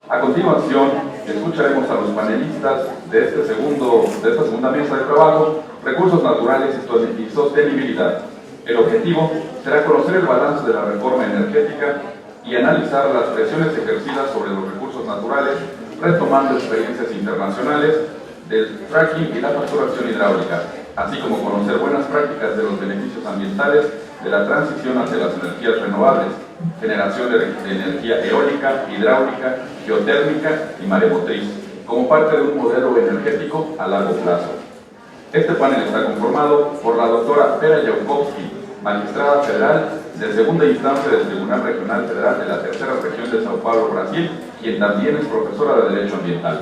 A continuación, escucharemos a los panelistas de esta segunda mesa de trabajo, recursos naturales y sostenibilidad. El objetivo será conocer el balance de la reforma energética y analizar las presiones ejercidas sobre los recursos naturales, retomando experiencias internacionales del fracking y la fracturación hidráulica, así como conocer buenas prácticas de los beneficios ambientales de la transición hacia las energías renovables, generación de energía eólica, hidráulica, geotérmica y maremotriz, como parte de un modelo energético a largo plazo. Este panel está conformado por la doctora Vera Jankowski, magistrada federal de segunda instancia del Tribunal Regional Federal de la Tercera Región de Sao Paulo, Brasil, quien también es profesora de Derecho Ambiental.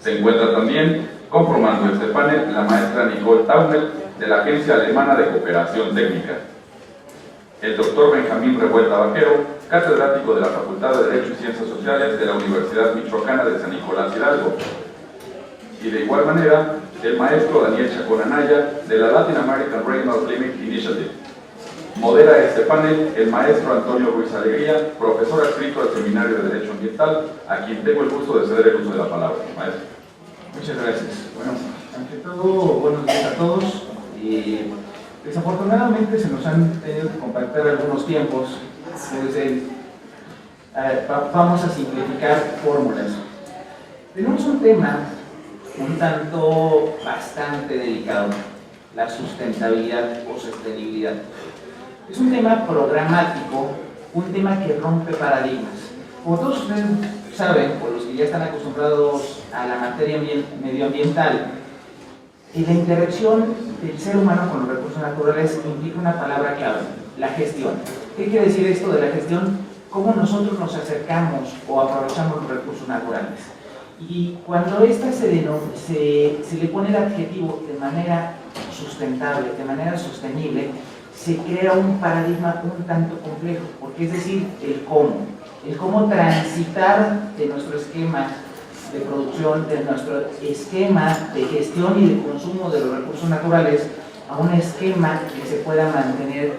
Se encuentra también conformando este panel la maestra Nicole Taumel, de la Agencia Alemana de Cooperación Técnica, el doctor Benjamín Revuelta Vaquero, catedrático de la Facultad de Derecho y Ciencias Sociales de la Universidad Michoacana de San Nicolás Hidalgo, y de igual manera el maestro Daniel Chacón Anaya, de la Latin American Regional Climate Initiative. Modera este panel el maestro Antonio Ruiz Alegría, profesor adscrito al Seminario de Derecho Ambiental, a quien tengo el gusto de ceder el uso de la palabra. Maestro. Muchas gracias. Bueno, ante todo, buenos días a todos. Desafortunadamente se nos han tenido que compactar algunos tiempos, vamos a simplificar fórmulas. Tenemos un tema un tanto bastante delicado, la sustentabilidad o sostenibilidad. Es un tema programático, un tema que rompe paradigmas. Como todos ustedes saben, por los que ya están acostumbrados a la materia medioambiental, la interacción del ser humano con los recursos naturales implica una palabra clave, la gestión. ¿Qué quiere decir esto de la gestión? Cómo nosotros nos acercamos o aprovechamos los recursos naturales. Y cuando esta se le pone el adjetivo de manera sustentable, de manera sostenible, se crea un paradigma un tanto complejo, porque es decir, el cómo transitar de nuestro esquema de producción, de nuestro esquema de gestión y de consumo de los recursos naturales a un esquema que se pueda mantener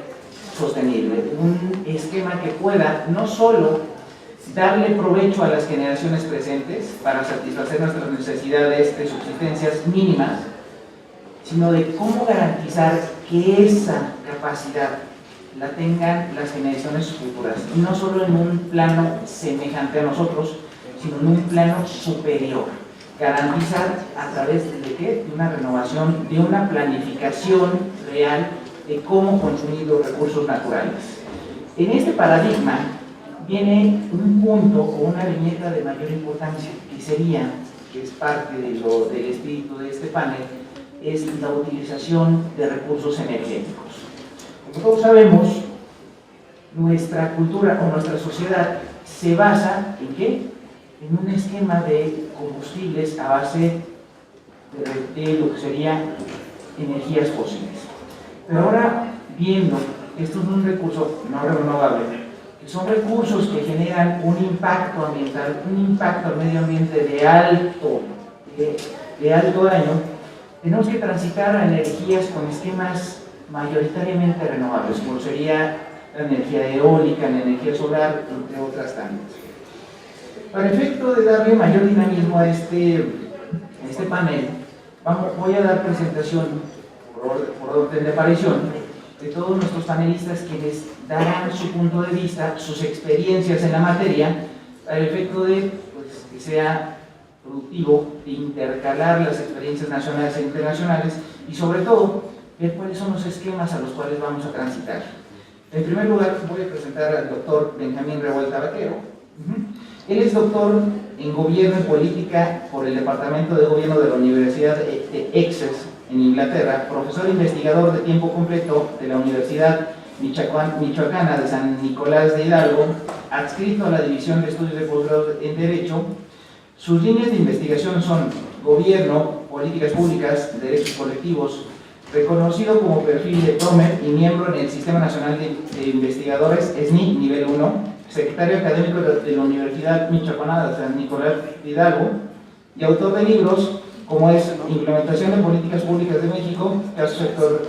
sostenible, un esquema que pueda no solo darle provecho a las generaciones presentes para satisfacer nuestras necesidades de subsistencias mínimas, sino de cómo garantizar que esa capacidad la tengan las generaciones futuras, y no solo en un plano semejante a nosotros, sino en un plano superior. Garantizar a través de ¿qué? De una renovación, de una planificación real de cómo consumir los recursos naturales. En este paradigma viene un punto o una viñeta de mayor importancia, que sería, que es parte del espíritu de este panel, es la utilización de recursos energéticos. Como todos sabemos, nuestra cultura o nuestra sociedad se basa ¿en qué? En un esquema de combustibles a base de lo que sería energías fósiles. Pero ahora, viendo que esto es un recurso no renovable, que son recursos que generan un impacto ambiental, un impacto al medio ambiente de alto daño, tenemos que transitar a energías con esquemas mayoritariamente renovables, como sería la energía eólica, la energía solar, entre otras tantas. Para efecto de darle mayor dinamismo a este panel, voy a dar presentación por orden de aparición de todos nuestros panelistas, quienes darán su punto de vista, sus experiencias en la materia, para el efecto de que sea productivo, de intercalar las experiencias nacionales e internacionales y sobre todo ver cuáles son los esquemas a los cuales vamos a transitar. En primer lugar voy a presentar al doctor Benjamín Revuelta Vaquero. Él es doctor en Gobierno y Política por el Departamento de Gobierno de la Universidad de Essex en Inglaterra, profesor investigador de tiempo completo de la Universidad Michoacana de San Nicolás de Hidalgo, adscrito a la División de Estudios de Posgrado en Derecho. Sus líneas de investigación son Gobierno, Políticas Públicas, Derechos Colectivos, reconocido como perfil de PROMER y miembro en el Sistema Nacional de Investigadores, SNI, nivel 1, secretario académico de la Universidad Michoacana de San Nicolás de Hidalgo, y autor de libros como es Implementación de Políticas Públicas de México, caso sector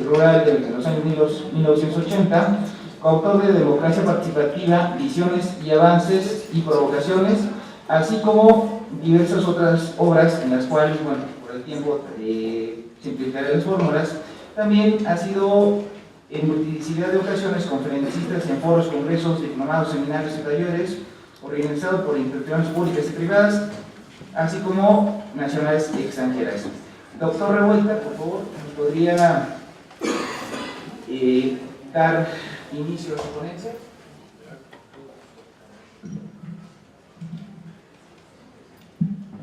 rural de los años 1980, coautor de Democracia Participativa, Visiones y Avances y Provocaciones, así como diversas otras obras en las cuales, bueno, por el tiempo simplificaré las fórmulas. También ha sido en multidisciplinaridad de ocasiones conferencistas en foros, congresos, diplomados, seminarios y talleres, organizados por instituciones públicas y privadas, así como nacionales y extranjeras. Doctor Revuelta, por favor, ¿nos podría dar inicio a su ponencia?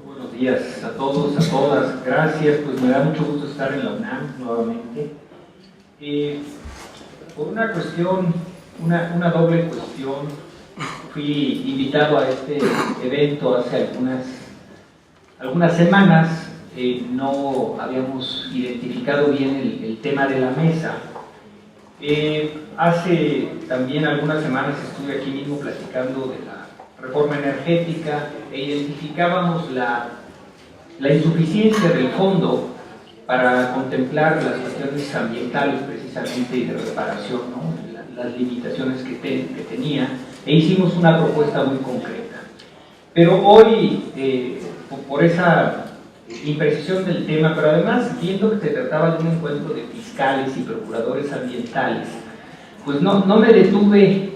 Buenos días a todos, a todas, gracias, pues me da mucho gusto estar en la UNAM nuevamente. Por una cuestión, una doble cuestión, fui invitado a este evento hace algunas semanas. No habíamos identificado bien el tema de la mesa. Hace también algunas semanas estuve aquí mismo platicando de la reforma energética e identificábamos la insuficiencia del fondo para contemplar las cuestiones ambientales precisamente y de reparación, ¿no? Las limitaciones que tenía, e hicimos una propuesta muy concreta. Pero hoy, por esa imprecisión del tema, pero además viendo que se trataba de un encuentro de fiscales y procuradores ambientales, pues no me detuve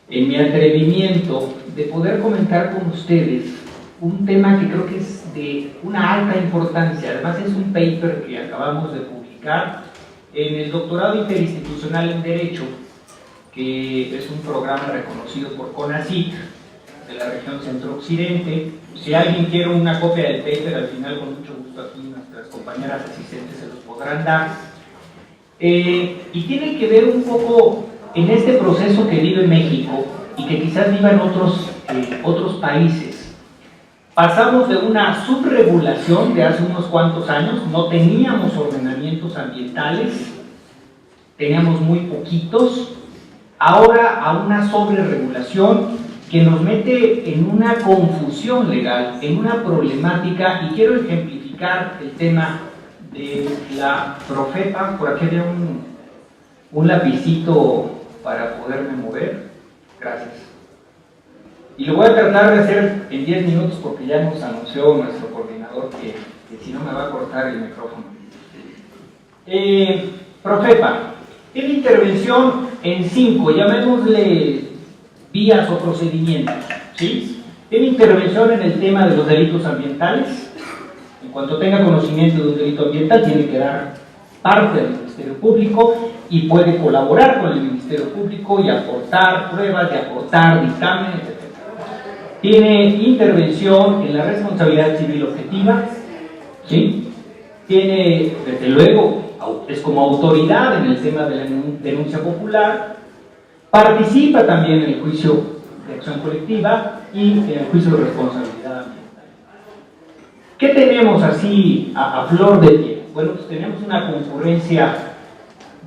en mi atrevimiento de poder comentar con ustedes un tema que creo que es de una alta importancia. Además es un paper que acabamos de publicar en el doctorado interinstitucional en Derecho, que es un programa reconocido por CONACYT de la región centro-occidente. Si alguien quiere una copia del paper, al final con mucho gusto aquí nuestras compañeras asistentes se los podrán dar. Y tiene que ver un poco en este proceso que vive México y que quizás vivan otros países. Pasamos de una subregulación de hace unos cuantos años, no teníamos ordenamientos ambientales, teníamos muy poquitos, ahora a una sobreregulación que nos mete en una confusión legal, en una problemática, y quiero ejemplificar el tema de la Profepa. Por aquí había un lapicito para poderme mover. Gracias. Y lo voy a tratar de hacer en 10 minutos porque ya nos anunció nuestro coordinador que si no me va a cortar el micrófono. Profepa, tiene intervención en 5, llamémosle vías o procedimientos, ¿sí? Tiene intervención en el tema de los delitos ambientales. En cuanto tenga conocimiento de un delito ambiental, tiene que dar parte del Ministerio Público y puede colaborar con el Ministerio Público y aportar pruebas, y aportar dictámenes, etc. Tiene intervención en la responsabilidad civil objetiva, ¿sí? Tiene, desde luego, es como autoridad en el tema de la denuncia popular. Participa también en el juicio de acción colectiva y en el juicio de responsabilidad ambiental. ¿Qué tenemos así a flor de piel? Bueno, pues tenemos una concurrencia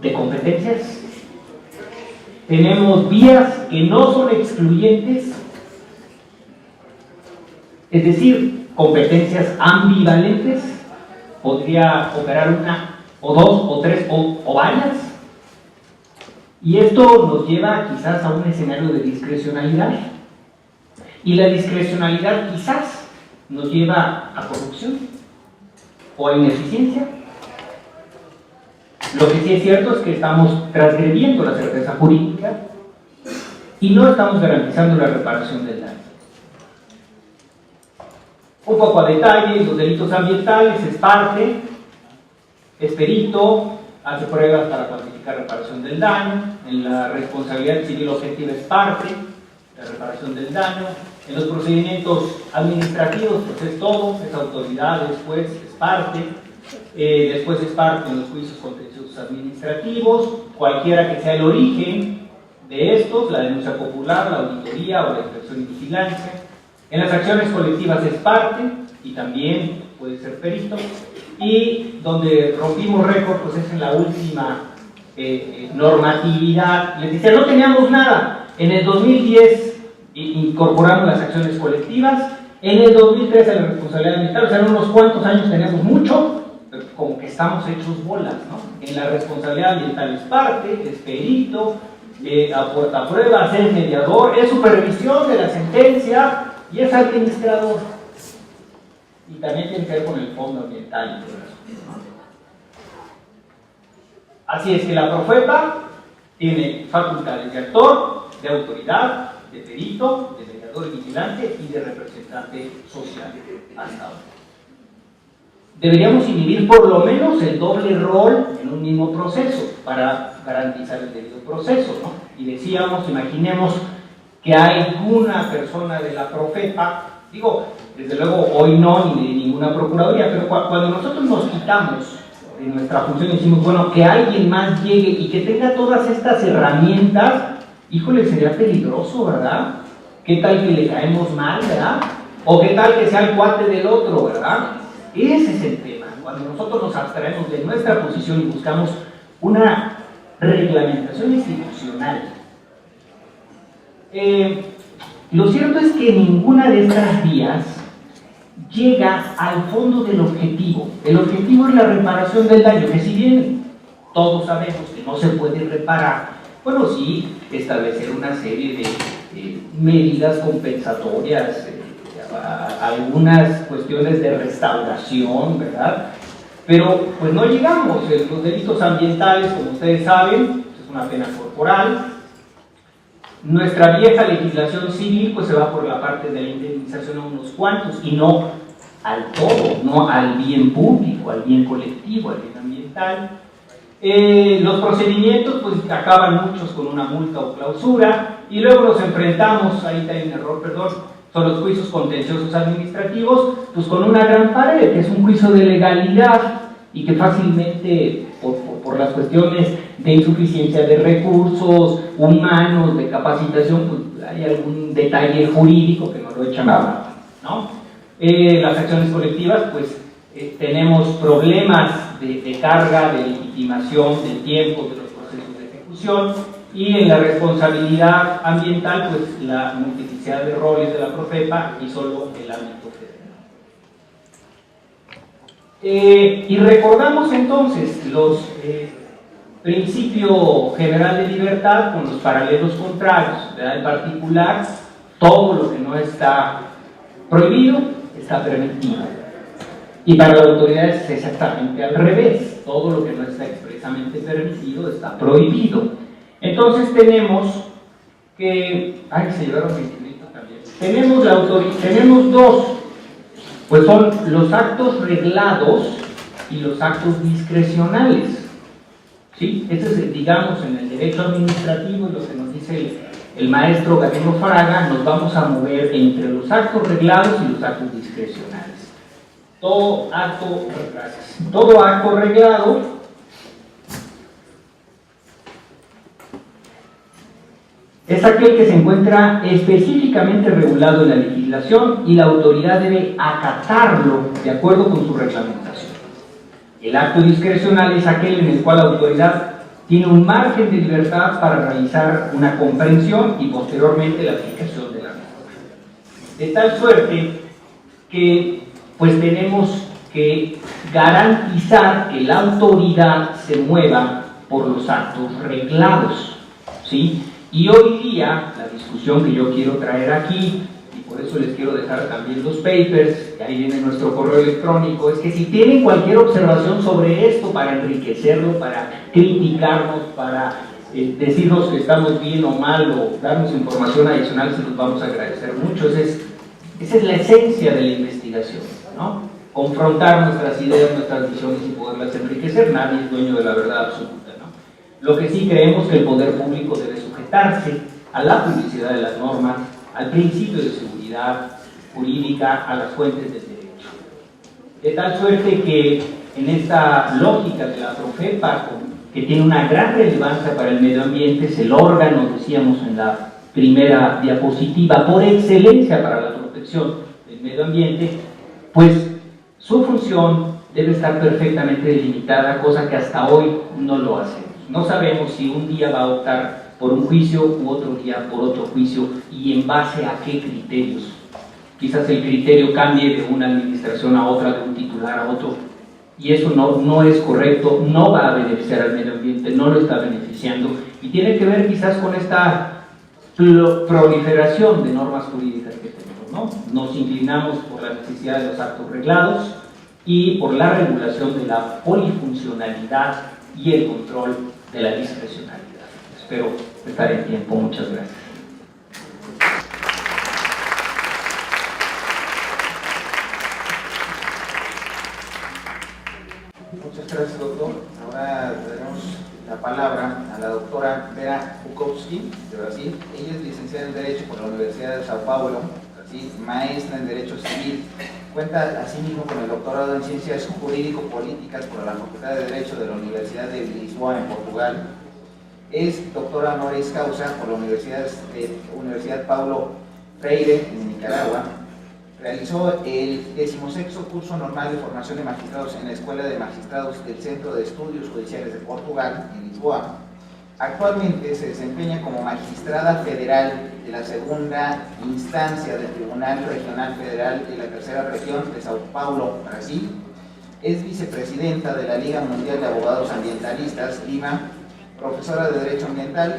de competencias, tenemos vías que no son excluyentes, es decir, competencias ambivalentes, podría operar una, o dos, o tres, o varias. Y esto nos lleva quizás a un escenario de discrecionalidad, y la discrecionalidad quizás nos lleva a corrupción o a ineficiencia. Lo que sí es cierto es que estamos transgrediendo la certeza jurídica y no estamos garantizando la reparación del daño. Un poco a detalle, los delitos ambientales es parte, es perito, hace pruebas para cuantificar reparación del daño. En la responsabilidad civil objetiva es parte, la reparación del daño. En los procedimientos administrativos, pues es todo, es autoridad, después es parte, después es parte en los juicios contenciosos administrativos, cualquiera que sea el origen de estos, la denuncia popular, la auditoría o la inspección y vigilancia. En las acciones colectivas es parte y también puede ser perito. Y donde rompimos récord, pues es en la última normatividad. Les decía, no teníamos nada. En el 2010 incorporamos las acciones colectivas, en el 2013 la responsabilidad ambiental, o sea, en unos cuantos años teníamos mucho, como que estamos hechos bolas, ¿no? En la responsabilidad ambiental es parte, es perito, aporta pruebas, es mediador, es supervisión de la sentencia y es administrador. Y también tiene que ver con el fondo ambiental y todo eso, ¿no? Así es que la Profepa tiene facultades de actor, de autoridad, de perito, de mediador y vigilante y de representante social hasta ahora. Deberíamos inhibir por lo menos el doble rol en un mismo proceso para garantizar el debido proceso, ¿no? Y decíamos, imaginemos que hay una persona de la Profepa, digo, desde luego hoy no, ni de ninguna procuraduría, pero cuando nosotros nos quitamos de nuestra función y decimos, bueno, que alguien más llegue y que tenga todas estas herramientas, híjole, sería peligroso, ¿verdad? ¿Qué tal que le caemos mal, verdad? O qué tal que sea el cuate del otro, ¿verdad? Ese es el tema. Cuando nosotros nos abstraemos de nuestra posición y buscamos una reglamentación institucional. Lo cierto es que ninguna de estas vías llega al fondo del objetivo. El objetivo es la reparación del daño, que si bien todos sabemos que no se puede reparar, bueno, sí, establecer una serie de medidas compensatorias, algunas cuestiones de restauración, ¿verdad? Pero pues no llegamos. Los delitos ambientales, como ustedes saben, es una pena corporal. Nuestra vieja legislación civil pues se va por la parte de la indemnización a unos cuantos y no al todo, no al bien público, al bien colectivo, al bien ambiental. Los procedimientos pues acaban muchos con una multa o clausura y luego nos enfrentamos, ahí está un error, perdón, son los juicios contenciosos administrativos, pues con una gran pared, que es un juicio de legalidad y que fácilmente por las cuestiones de insuficiencia de recursos humanos, de capacitación, pues hay algún detalle jurídico que nos lo echan abajo, ¿no? Las acciones colectivas, pues tenemos problemas de carga, de legitimación, del tiempo, de los procesos de ejecución, y en la responsabilidad ambiental, pues la multiplicidad de roles de la Profepa y solo el ámbito federal. Y recordamos entonces los principio general de libertad con los paralelos contrarios, ¿verdad? En particular, todo lo que no está prohibido está permitido. Y para la autoridad es exactamente al revés, todo lo que no está expresamente permitido está prohibido. Entonces tenemos que... ¡Ay, se llevaron mi librito también! Tenemos dos, pues son los actos reglados y los actos discrecionales. ¿Sí? Este es, digamos, en el derecho administrativo, y lo que nos dice el maestro Gallego Fraga, nos vamos a mover entre los actos reglados y los actos discrecionales. Todo acto reglado es aquel que se encuentra específicamente regulado en la legislación y la autoridad debe acatarlo de acuerdo con su reglamentación. El acto discrecional es aquel en el cual la autoridad tiene un margen de libertad para realizar una comprensión y posteriormente la aplicación de la misma. De tal suerte que pues tenemos que garantizar que la autoridad se mueva por los actos reglados, ¿sí? Y hoy día, la discusión que yo quiero traer aquí, y por eso les quiero dejar también los papers, que ahí viene nuestro correo electrónico, es que si tienen cualquier observación sobre esto para enriquecerlo, para criticarnos, para decirnos que estamos bien o mal, o darnos información adicional, se los vamos a agradecer mucho. Esa es la esencia de la investigación, ¿no? Confrontar nuestras ideas, nuestras visiones y poderlas enriquecer. Nadie es dueño de la verdad absoluta, ¿no? Lo que sí creemos que el poder público debe sujetarse a la publicidad de las normas, al principio de seguridad jurídica, a las fuentes del derecho. De tal suerte que en esta lógica de la Profepa, que tiene una gran relevancia para el medio ambiente, es el órgano, decíamos en la primera diapositiva, por excelencia para la protección del medio ambiente, pues su función debe estar perfectamente delimitada, cosa que hasta hoy no lo hacemos. No sabemos si un día va a optar por un juicio u otro día por otro juicio y en base a qué criterios. Quizás el criterio cambie de una administración a otra, de un titular a otro. y eso no es correcto, no va a beneficiar al medio ambiente, no lo está beneficiando, y tiene que ver quizás con esta proliferación de normas jurídicas que tenemos, ¿no? Nos inclinamos por la necesidad de los actos reglados y por la regulación de la polifuncionalidad y el control de la discrecionalidad. Espero estar en tiempo. Muchas gracias. Muchas gracias, doctor. Ahora daremos la palabra a la doctora Vera Bukowski, de Brasil. Ella es licenciada en Derecho por la Universidad de Sao Paulo, Brasil, maestra en Derecho Civil. Cuenta asimismo con el doctorado en Ciencias Jurídico-Políticas por la Facultad de Derecho de la Universidad de Lisboa, en Portugal. Es doctora honoris causa por la Universidad Paulo Freire, en Nicaragua. Realizó el 16º curso normal de formación de magistrados en la Escuela de Magistrados del Centro de Estudios Judiciales de Portugal, en Lisboa. Actualmente se desempeña como magistrada federal de la segunda instancia del Tribunal Regional Federal de la Tercera Región de Sao Paulo, Brasil. Es vicepresidenta de la Liga Mundial de Abogados Ambientalistas, Lima, profesora de Derecho Ambiental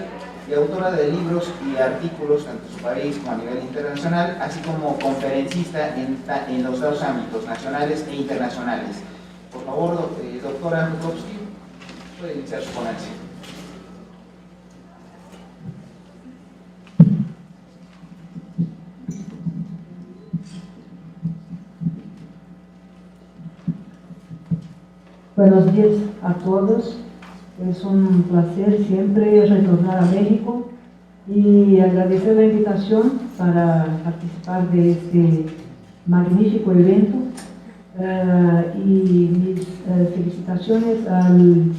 y autora de libros y artículos tanto en su país como a nivel internacional, así como conferencista en los dos ámbitos, nacionales e internacionales. Por favor, doctora Bukowski, puede iniciar su ponencia. Buenos días a todos. Es un placer siempre retornar a México y agradecer la invitación para participar de este magnífico evento y mis felicitaciones al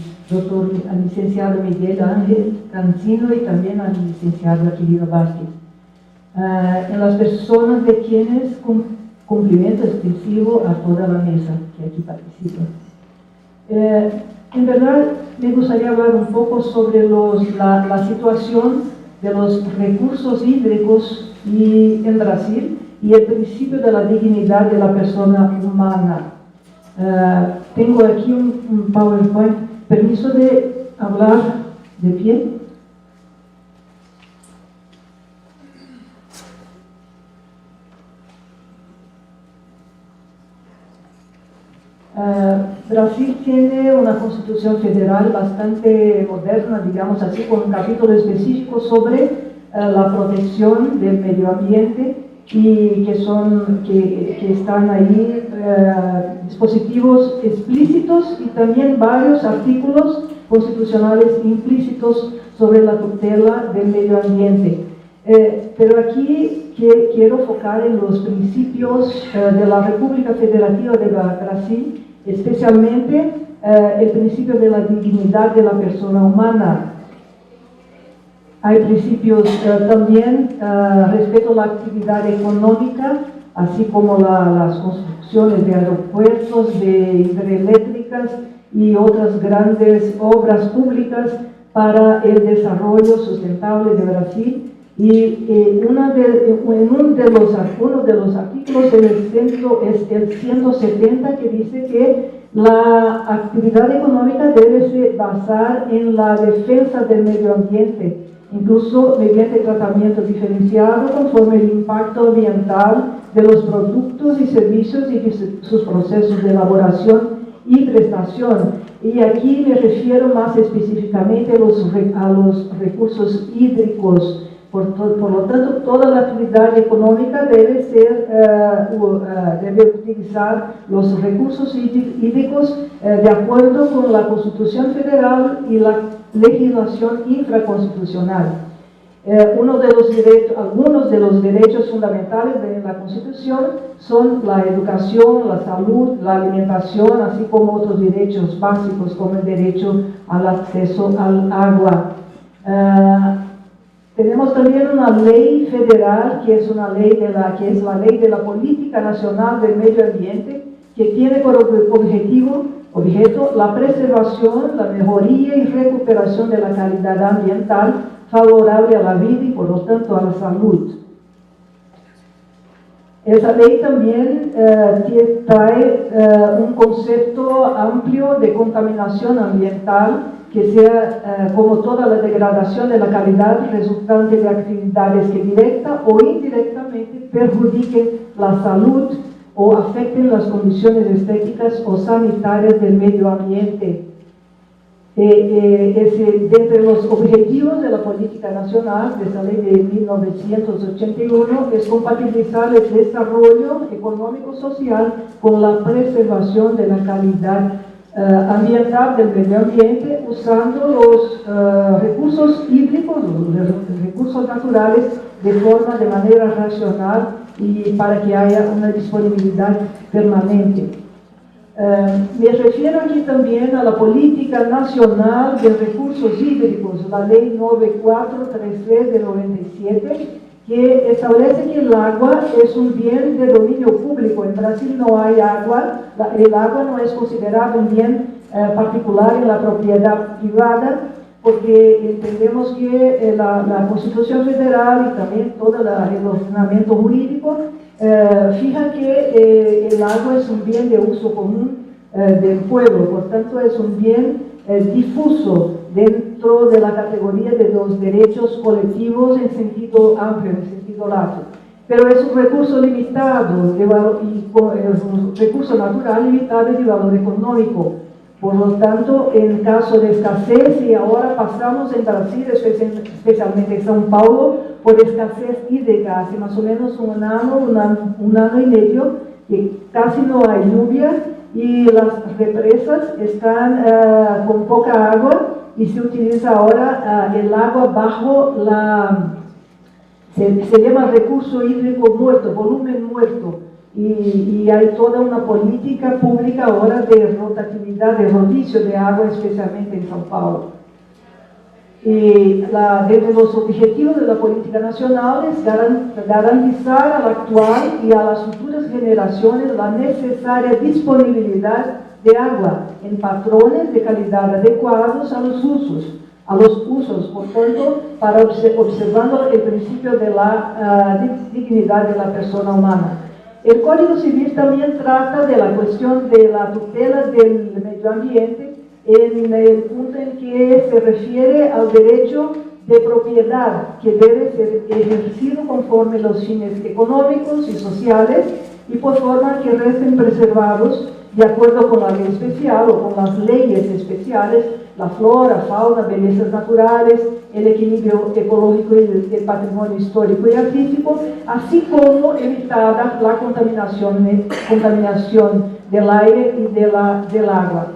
licenciado Miguel Ángel Cancino y también al licenciado Aquilino Vázquez. En las personas de quienes cumplimiento extensivo a toda la mesa que aquí participa. En verdad, me gustaría hablar un poco sobre la situación de los recursos hídricos en Brasil y el principio de la dignidad de la persona humana. Tengo aquí un PowerPoint. ¿Permiso de hablar de pie? Brasil tiene una constitución federal bastante moderna, digamos así, con un capítulo específico sobre la protección del medio ambiente y que están ahí dispositivos explícitos y también varios artículos constitucionales implícitos sobre la tutela del medio ambiente. Pero aquí quiero enfocar en los principios de la República Federativa de Brasil, especialmente el principio de la dignidad de la persona humana. Hay principios también respecto a la actividad económica, así como las construcciones de aeropuertos, de hidroeléctricas y otras grandes obras públicas para el desarrollo sustentable de Brasil. Y uno de los artículos del centro es el 170, que dice que la actividad económica debe basar en la defensa del medio ambiente, incluso mediante tratamiento diferenciado conforme el impacto ambiental de los productos y servicios y sus procesos de elaboración y prestación. Y aquí me refiero más específicamente a los recursos hídricos. Por lo tanto, toda la actividad económica debe utilizar los recursos hídricos de acuerdo con la Constitución Federal y la legislación infraconstitucional. Algunos de los derechos fundamentales de la Constitución son la educación, la salud, la alimentación, así como otros derechos básicos como el derecho al acceso al agua. Tenemos también una ley federal que es la ley de la Política Nacional del Medio Ambiente, que tiene por objeto la preservación, la mejoría y recuperación de la calidad ambiental favorable a la vida y por lo tanto a la salud. Esa ley también trae un concepto amplio de contaminación ambiental, que sea como toda la degradación de la calidad resultante de actividades que directa o indirectamente perjudiquen la salud o afecten las condiciones estéticas o sanitarias del medio ambiente. Entre los objetivos de la política nacional de esa ley de 1981 es compatibilizar el desarrollo económico-social con la preservación de la calidad ambiental del medio ambiente, usando los recursos hídricos, los recursos naturales, de manera racional y para que haya una disponibilidad permanente. Me refiero aquí también a la Política Nacional de Recursos Hídricos, la Ley 9433 de 97, que establece que el agua es un bien de dominio público. En Brasil no hay agua, el agua no es considerado un bien particular en la propiedad privada, porque entendemos que la Constitución Federal y también todo el ordenamiento jurídico fija que el agua es un bien de uso común del pueblo, por tanto es un bien difuso dentro de la categoría de los derechos colectivos en sentido amplio, en sentido lato. Pero es un recurso limitado es un recurso natural limitado y de valor económico. Por lo tanto, en caso de escasez, y ahora pasamos en Brasil, especialmente en São Paulo, por escasez hídrica, hace más o menos un año y medio, que casi no hay lluvia y las represas están con poca agua y se utiliza ahora el agua bajo se llama recurso hídrico muerto, volumen muerto. Y hay toda una política pública ahora de rotatividad, de rodicio de agua, especialmente en São Paulo. Y dentro de los objetivos de la política nacional es garantizar al actual y a las futuras generaciones la necesaria disponibilidad de agua en patrones de calidad adecuados a los usos. Por tanto, observando el principio de la dignidad de la persona humana. El Código Civil también trata de la cuestión de la tutela del medio ambiente en el punto en que se refiere al derecho de propiedad que debe ser ejercido conforme los fines económicos y sociales y por forma que resten preservados de acuerdo con la ley especial o con las leyes especiales la flora, fauna, bellezas naturales, el equilibrio ecológico y el patrimonio histórico y artístico, así como evitar la contaminación del aire y del agua.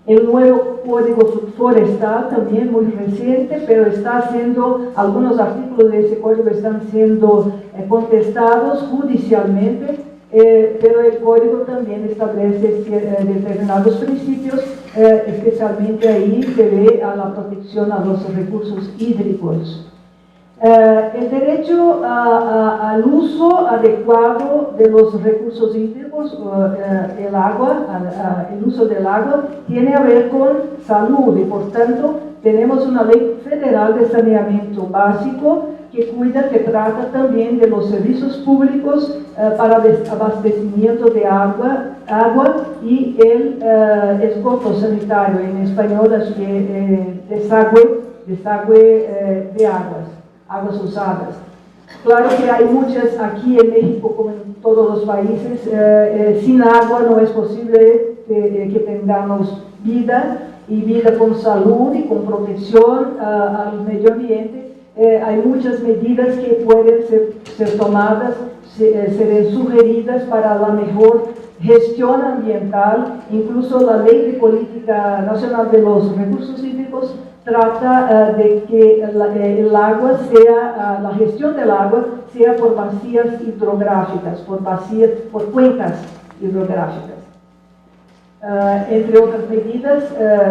El nuevo Código Forestal, también muy reciente, pero algunos artículos de ese código están siendo contestados judicialmente, pero el código también establece determinados principios, especialmente ahí se ve a la protección a los recursos hídricos. El derecho al uso adecuado de los recursos hídricos, el uso del agua, tiene a ver con salud y por tanto tenemos una ley federal de saneamiento básico que trata también de los servicios públicos para abastecimiento de agua y el esgoto sanitario, en español desagüe de aguas usadas. Claro que hay muchas aquí en México, como en todos los países, sin agua no es posible que tengamos vida, y vida con salud y con protección al medio ambiente. Hay muchas medidas que pueden ser tomadas, ser sugeridas para la mejor gestión ambiental. Incluso la Ley de Política Nacional de los Recursos Hídricos trata de que la gestión del agua sea por vacías hidrográficas, por cuencas hidrográficas. Entre otras medidas,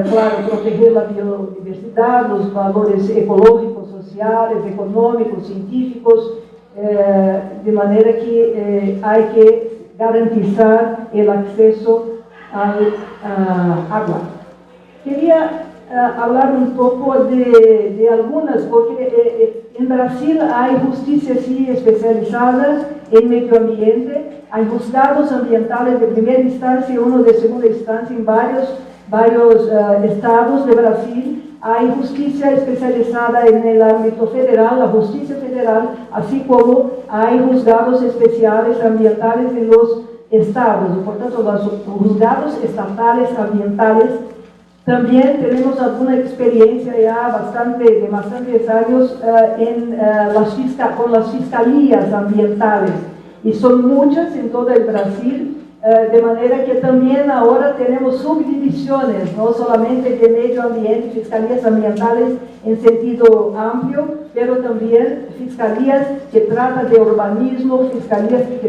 claro, proteger la biodiversidad, los valores ecológicos, sociales, económicos, científicos, de manera que hay que garantizar el acceso al agua. Quería hablar un poco de algunas, porque en Brasil hay justicia sí, especializada en medio ambiente, hay juzgados ambientales de primera instancia y uno de segunda instancia en varios estados de Brasil. Hay justicia especializada en el ámbito federal, la justicia federal, así como hay juzgados especiales ambientales en los estados. Por tanto, los juzgados estatales ambientales. También tenemos alguna experiencia ya de bastantes años con las fiscalías ambientales, y son muchas en todo el Brasil. De manera que también ahora tenemos subdivisiones, no solamente de medio ambiente, fiscalías ambientales en sentido amplio, pero también fiscalías que tratan de urbanismo, fiscalías que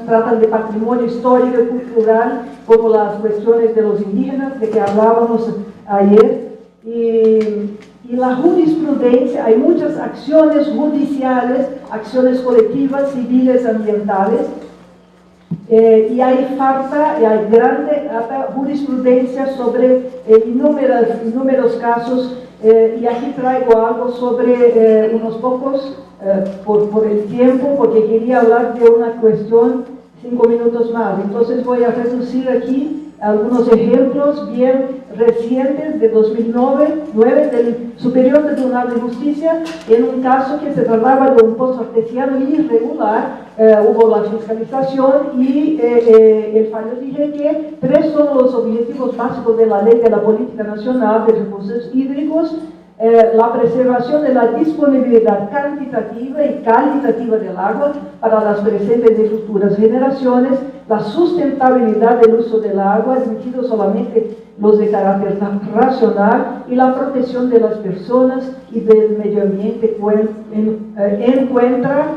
tratan de patrimonio histórico y cultural, como las cuestiones de los indígenas de que hablábamos ayer. Y la jurisprudencia, hay muchas acciones judiciales, acciones colectivas, civiles, ambientales, y hay alta jurisprudencia sobre inúmeros casos, y aquí traigo algo sobre unos pocos, por el tiempo, porque quería hablar de una cuestión 5 minutos más. Entonces voy a reducir aquí algunos ejemplos bien recientes de 2009 del Superior Tribunal de Justicia, en un caso que se trataba de un pozo artesiano irregular. Hubo la fiscalización y el fallo dije que 3 son los objetivos básicos de la Ley de la Política Nacional de Recursos Hídricos: la preservación de la disponibilidad cuantitativa y calitativa del agua para las presentes y futuras generaciones, la sustentabilidad del uso del agua, admitidos solamente los de carácter racional, y la protección de las personas y del medio ambiente en contra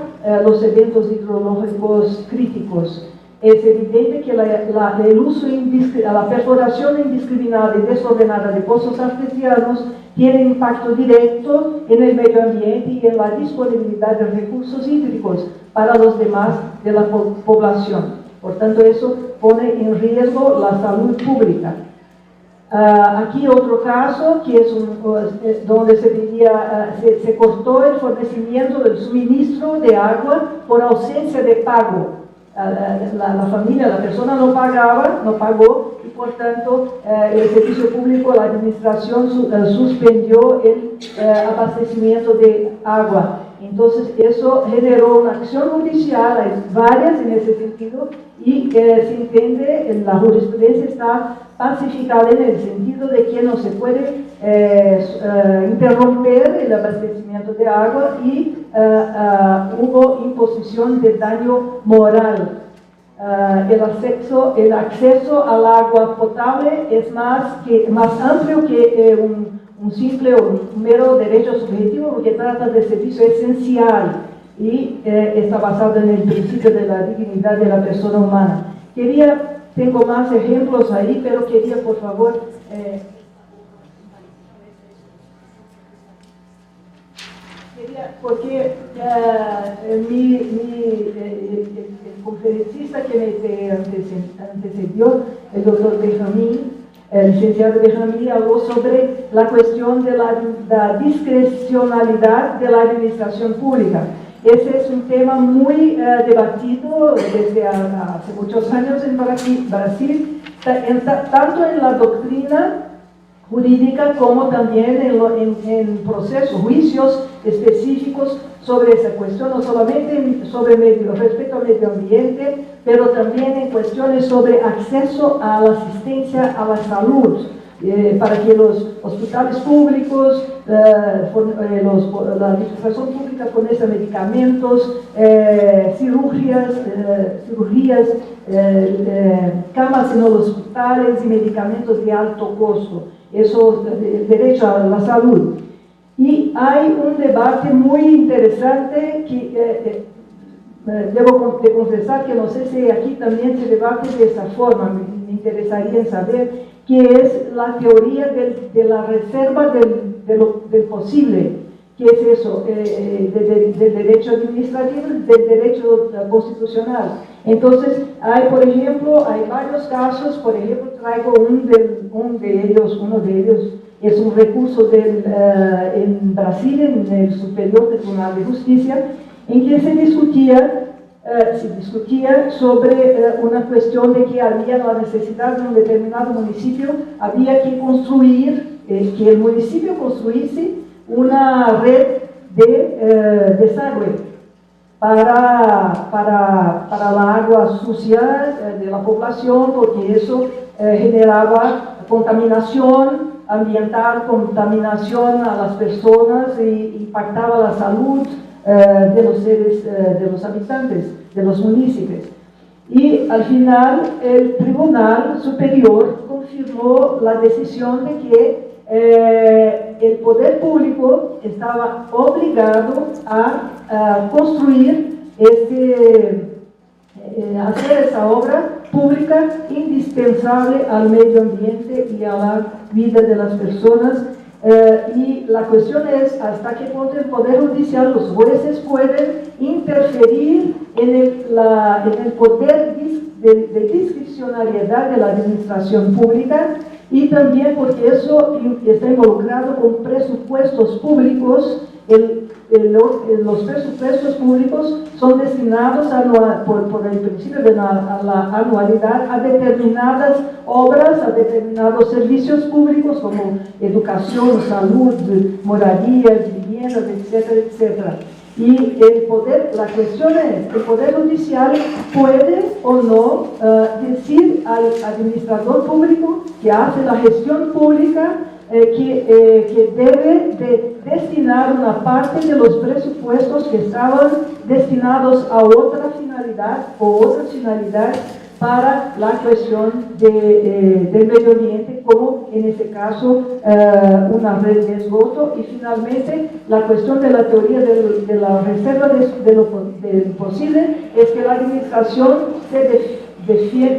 los eventos hidrológicos críticos. Es evidente que la perforación indiscriminada y desordenada de pozos artesianos tiene impacto directo en el medio ambiente y en la disponibilidad de recursos hídricos para los demás de la población. Por tanto, eso pone en riesgo la salud pública. Aquí otro caso, que es donde se cortó el fornecimiento del suministro de agua por ausencia de pago. La persona no pagó, y por tanto el servicio público, la administración suspendió el abastecimiento de agua. Entonces eso generó una acción judicial, hay varias en ese sentido, y se entiende, la jurisprudencia está pacificada en el sentido de que no se puede interromper el abastecimiento de agua, y hubo imposición de daño moral. El acceso al agua potable es más amplio que un simple o un mero derecho subjetivo, porque trata de servicio esencial y está basado en el principio de la dignidad de la persona humana. Tengo más ejemplos ahí, pero quería, por favor, porque el conferencista que me antecedió, el doctor Benjamín, el licenciado Benjamín, habló sobre la cuestión de la discrecionalidad de la administración pública. Ese es un tema muy debatido desde hace muchos años en Brasil, tanto en la doctrina jurídica como también en procesos, juicios específicos sobre esa cuestión, no solamente sobre respecto al medio ambiente, pero también en cuestiones sobre acceso a la asistencia a la salud, para que los hospitales públicos, la administración pública fornezca medicamentos, cirugías, camas en los hospitales y medicamentos de alto costo. Eso, derecho a la salud. Y hay un debate muy interesante que debo de confesar que no sé si aquí también se debate de esa forma. Me interesaría saber qué es la teoría de la reserva del posible. ¿Qué es eso? Del derecho administrativo, del derecho constitucional. Entonces, por ejemplo, hay varios casos. Por ejemplo, traigo uno de ellos es un recurso en Brasil, en el Superior Tribunal de Justicia, en que se discutía se discutía sobre una cuestión de que había la necesidad de un determinado municipio, había que construir, que el municipio construyese una red de desagüe para la agua sucia de la población, porque eso generaba contaminación ambiental, contaminación a las personas e impactaba la salud de los seres, de los habitantes, de los municipios. Y al final el Tribunal Superior confirmó la decisión de que el poder público estaba obligado a construir hacer esa obra pública indispensable al medio ambiente y a la vida de las personas. Y la cuestión es hasta qué punto el Poder Judicial, los jueces pueden interferir en el poder de discrecionalidad de la administración pública, y también porque eso está involucrado con presupuestos públicos. Los presupuestos públicos son destinados por el principio de la anualidad a determinadas obras, a determinados servicios públicos como educación, salud, moradia, viviendas, etcétera, etcétera. Y la cuestión es, ¿el Poder Judicial puede o no decir al administrador público que hace la gestión pública que debe de destinar una parte de los presupuestos que estaban destinados a otra finalidad o otras finalidades para la cuestión del medio ambiente, como en este caso una red de esgoto? Y finalmente la cuestión de la teoría de la reserva de lo posible es que la administración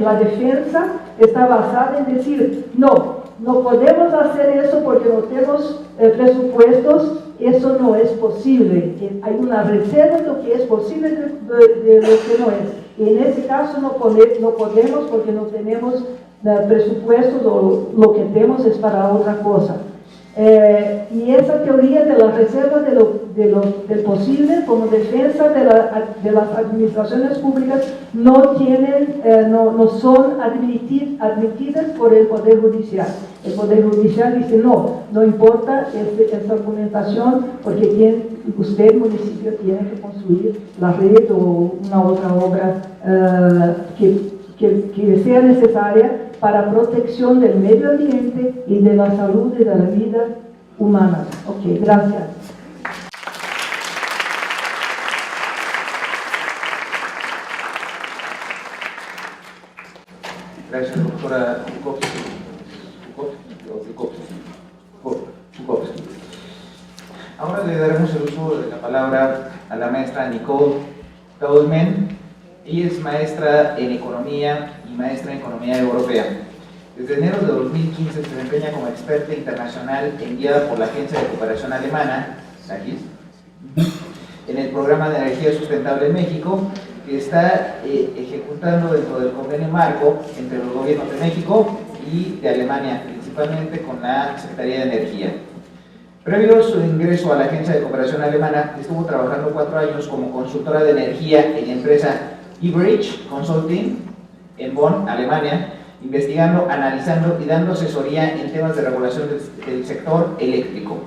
la defensa está basada en decir no podemos hacer eso porque no tenemos presupuestos, eso no es posible. Hay una reserva de lo que es posible de lo que no es. Y en ese caso no podemos porque no tenemos presupuestos, o lo que tenemos es para otra cosa. Y esa teoría de la reserva del posible como defensa de las administraciones públicas no son admitidas por el Poder Judicial. El Poder Judicial dice no importa esta argumentación, porque usted, municipio, tiene que construir la red o una otra obra que sea necesaria para protección del medio ambiente y de la salud y de la vida humana. Ok, gracias. Gracias, doctora Zukovsky. Ahora le daremos el uso de la palabra a la maestra Nicole Feldman. Ella es maestra en Economía y maestra en Economía Europea. Desde enero de 2015 se desempeña como experta internacional enviada por la Agencia de Cooperación Alemana, SAGIS, en el Programa de Energía Sustentable en México, que está ejecutando dentro del convenio marco entre los gobiernos de México y de Alemania, principalmente con la Secretaría de Energía. Previo a su ingreso a la Agencia de Cooperación Alemana, estuvo trabajando 4 años como consultora de energía en la empresa eBridge Consulting en Bonn, Alemania, investigando, analizando y dando asesoría en temas de regulación del sector eléctrico.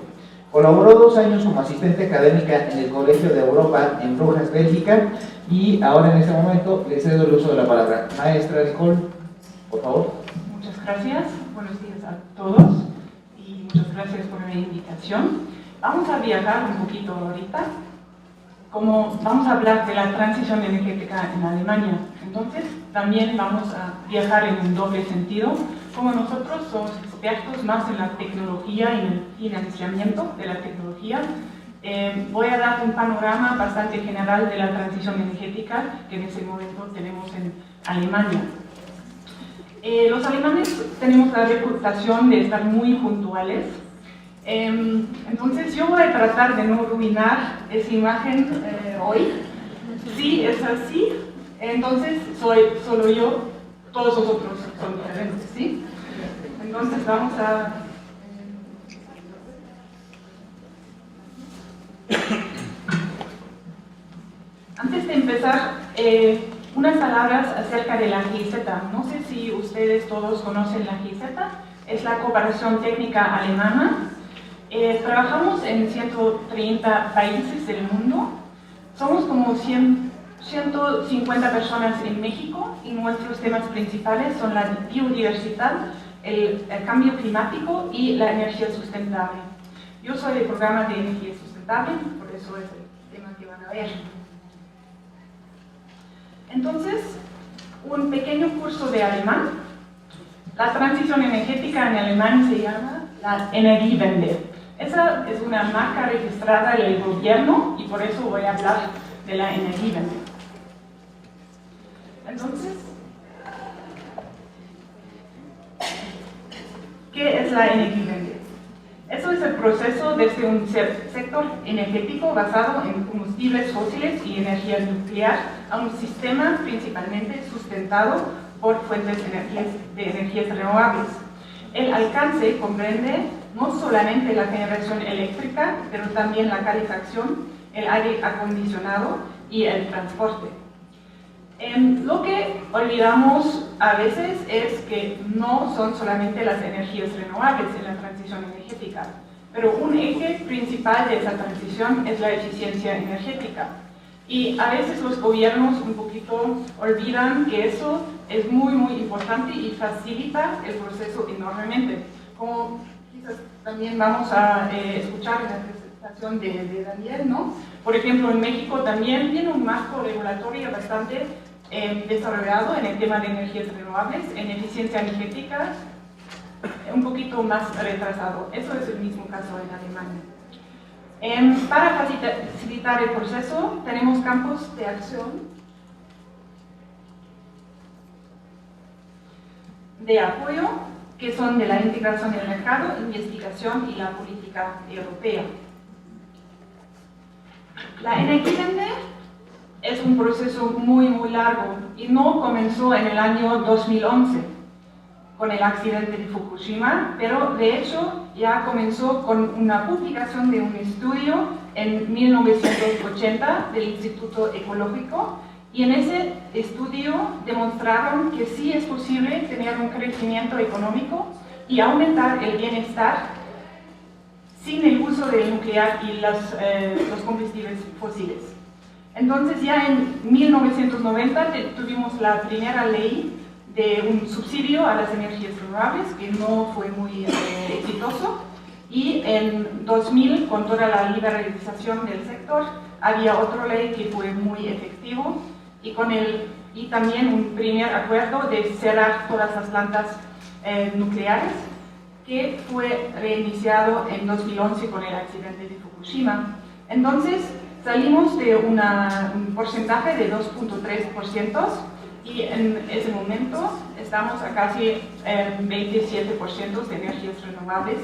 Colaboró 2 años como asistente académica en el Colegio de Europa en Brujas, Bélgica, y ahora en este momento le cedo el uso de la palabra. Maestra Nicole, por favor. Muchas gracias, buenos días a todos y muchas gracias por la invitación. Vamos a viajar un poquito ahorita, como vamos a hablar de la transición energética en Alemania. Entonces también vamos a viajar en un doble sentido. Como nosotros somos expertos más en la tecnología y en el financiamiento de la tecnología, voy a dar un panorama bastante general de la transición energética que en ese momento tenemos en Alemania. Los alemanes tenemos la reputación de estar muy puntuales. Entonces yo voy a tratar de no arruinar esa imagen hoy. Si es así, entonces soy solo yo, todos los otros son diferentes, ¿sí? Entonces vamos a... Antes de empezar, unas palabras acerca de la GIZ. No sé si ustedes todos conocen la GIZ. Es la cooperación técnica alemana. Trabajamos en 130 países del mundo. Somos como 150 personas en México y nuestros temas principales son la biodiversidad, el cambio climático y la energía sustentable. Yo soy del programa de energía sustentable, por eso es el tema que van a ver. Entonces, un pequeño curso de alemán. La transición energética en alemán se llama la Energiewende. Esa es una marca registrada del gobierno y por eso voy a hablar de la Energiewende. Entonces, ¿qué es la Energiewende? Eso es el proceso desde un sector energético basado en combustibles fósiles y energía nuclear a un sistema principalmente sustentado por fuentes de energías renovables. El alcance comprende no solamente la generación eléctrica, pero también la calefacción, el aire acondicionado y el transporte. Lo que olvidamos a veces es que no son solamente las energías renovables en la transición energética, pero un eje principal de esa transición es la eficiencia energética. Y a veces los gobiernos un poquito olvidan que eso es muy, muy importante y facilita el proceso enormemente. Como quizás también vamos a escuchar en la presentación de Daniel, ¿no? Por ejemplo, en México también tiene un marco regulatorio bastante desarrollado en el tema de energías renovables, en eficiencia energética, un poquito más retrasado. Eso es el mismo caso en Alemania. Para facilitar el proceso, tenemos campos de acción de apoyo, que son de la integración del mercado, investigación y la política europea. La Energiewende es un proceso muy, muy largo y no comenzó en el año 2011 con el accidente de Fukushima, pero de hecho ya comenzó con una publicación de un estudio en 1980 del Instituto Ecológico, y en ese estudio demostraron que sí es posible tener un crecimiento económico y aumentar el bienestar sin el uso del nuclear y los combustibles fósiles. Entonces ya en 1990 tuvimos la primera ley de un subsidio a las energías renovables, que no fue muy exitoso, y en 2000, con toda la liberalización del sector, había otra ley que fue muy efectivo, y también un primer acuerdo de cerrar todas las plantas nucleares, que fue reiniciado en 2011 con el accidente de Fukushima. Entonces, salimos de un porcentaje de 2.3% y en ese momento estamos a casi 27% de energías renovables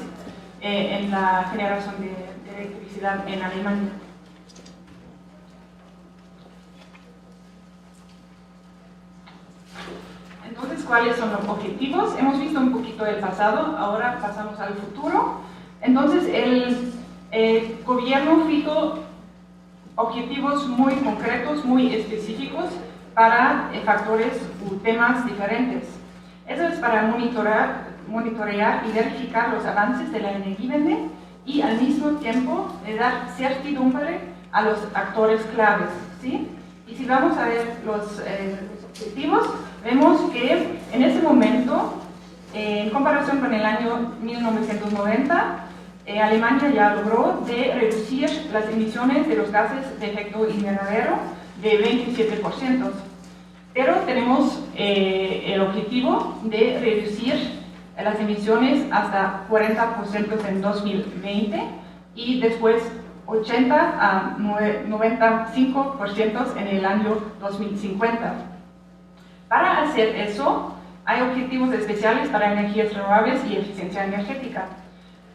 en la generación de electricidad en Alemania. Entonces, ¿cuáles son los objetivos? Hemos visto un poquito del pasado, ahora pasamos al futuro. Entonces, el gobierno fijó objetivos muy concretos, muy específicos para factores u temas diferentes. Eso es para monitorear y verificar los avances de la Energiewende y al mismo tiempo dar certidumbre a los actores claves, ¿sí? Y si vamos a ver los objetivos, vemos que en ese momento, en comparación con el año 1990, Alemania ya logró reducir las emisiones de los gases de efecto invernadero de 27%. Pero tenemos el objetivo de reducir las emisiones hasta 40% en 2020 y después 80 a 95% en el año 2050. Para hacer eso, hay objetivos especiales para energías renovables y eficiencia energética.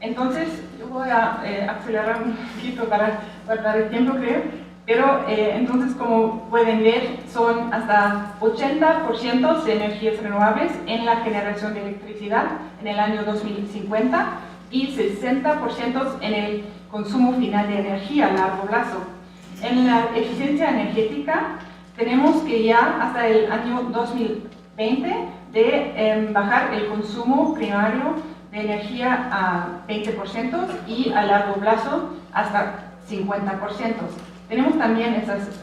Entonces, yo voy a acelerar un poquito para guardar el tiempo, creo, pero entonces, como pueden ver, son hasta 80% de energías renovables en la generación de electricidad en el año 2050 y 60% en el consumo final de energía a largo plazo. En la eficiencia energética Tenemos que ya hasta el año 2020 de bajar el consumo primario de energía a 20% y a largo plazo hasta 50%. Tenemos también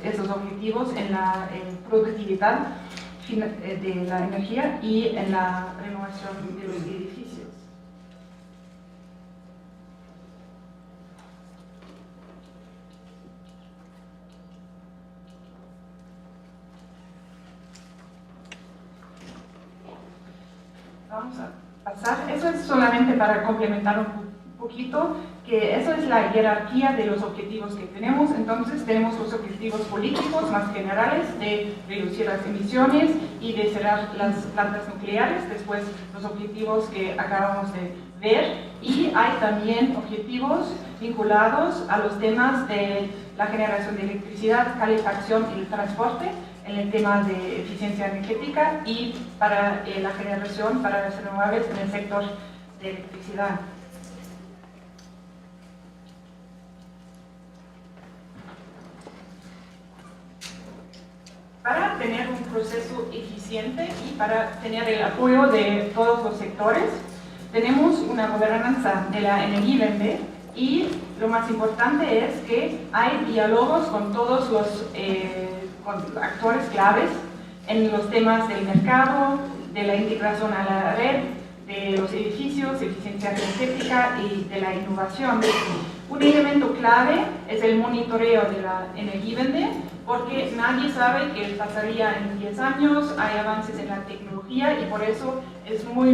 esos objetivos en la productividad de la energía y en la renovación de los edificios. Vamos a pasar, eso es solamente para complementar un poquito, que eso es la jerarquía de los objetivos que tenemos. Entonces tenemos los objetivos políticos más generales de reducir las emisiones y de cerrar las plantas nucleares, después los objetivos que acabamos de ver, y hay también objetivos vinculados a los temas de la generación de electricidad, calefacción y el transporte, en el tema de eficiencia energética y para la generación para las renovables en el sector de electricidad. Para tener un proceso eficiente y para tener el apoyo de todos los sectores, tenemos una gobernanza de la Energiewende y lo más importante es que hay diálogos con todos los actores claves en los temas del mercado, de la integración a la red, de los edificios, eficiencia energética y de la innovación. Un elemento clave es el monitoreo de la Energiewende, porque nadie sabe qué pasaría en 10 años, hay avances en la tecnología y por eso es muy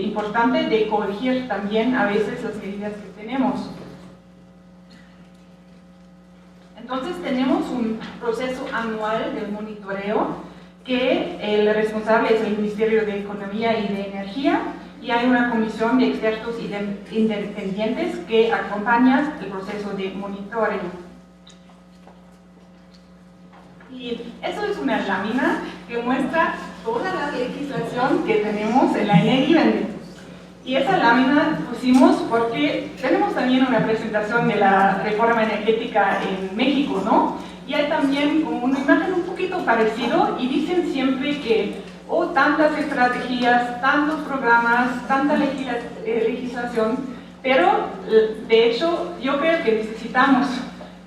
importante de corregir también a veces las medidas que tenemos. Entonces tenemos un proceso anual de monitoreo que el responsable es el Ministerio de Economía y de Energía y hay una comisión de expertos independientes que acompaña el proceso de monitoreo. Y eso es una lámina que muestra toda la legislación que tenemos en la Energiewende. Y esa lámina pusimos porque tenemos también una presentación de la reforma energética en México, ¿no? Y hay también una imagen un poquito parecido y dicen siempre que tantas estrategias, tantos programas, tanta legislación, pero de hecho yo creo que necesitamos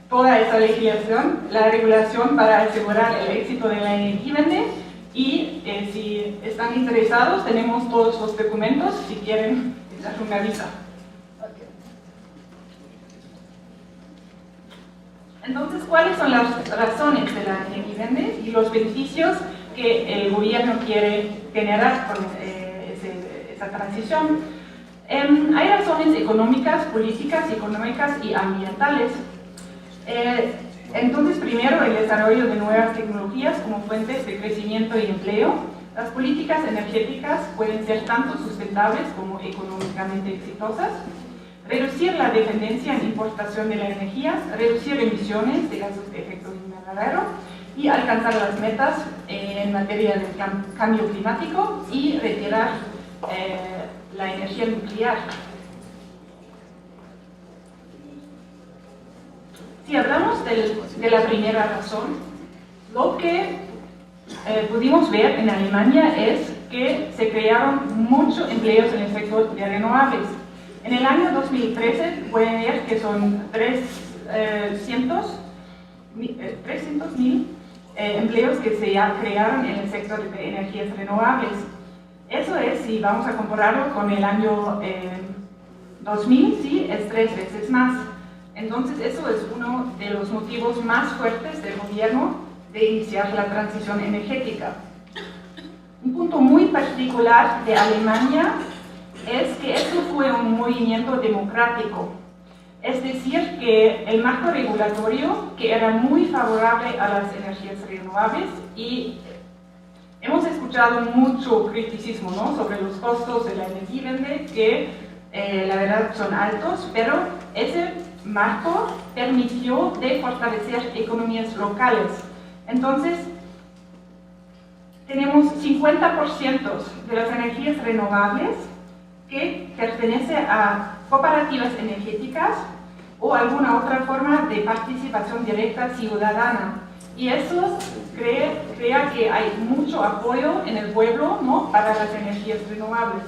toda esa legislación, la regulación para asegurar el éxito de la Energiewende y si están interesados tenemos todos los documentos si quieren echar una vista. Entonces, ¿cuáles son las razones de la Energiewende y los beneficios que el gobierno quiere generar con esa transición? Hay razones económicas, políticas, económicas y ambientales. Entonces, primero, el desarrollo de nuevas tecnologías como fuentes de crecimiento y empleo. Las políticas energéticas pueden ser tanto sustentables como económicamente exitosas. Reducir la dependencia en importación de la energía, reducir emisiones de gases de efecto invernadero y alcanzar las metas en materia de cambio climático y retirar la energía nuclear. Si hablamos de la primera razón, lo que pudimos ver en Alemania es que se crearon muchos empleos en el sector de renovables. En el año 2013 pueden ver que son 300.000 empleos que se crearon en el sector de energías renovables. Eso es, si vamos a compararlo con el año 2000, sí, es 3 veces más. Entonces, eso es uno de los motivos más fuertes del gobierno de iniciar la transición energética. Un punto muy particular de Alemania es que esto fue un movimiento democrático. Es decir, que el marco regulatorio, que era muy favorable a las energías renovables, y hemos escuchado mucho criticismo, ¿no?, sobre los costos de la Energiewende, que la verdad son altos, pero ese marco permitió de fortalecer economías locales. Entonces, tenemos 50% de las energías renovables que pertenece a cooperativas energéticas o alguna otra forma de participación directa ciudadana. Y eso crea que hay mucho apoyo en el pueblo, ¿no?, para las energías renovables.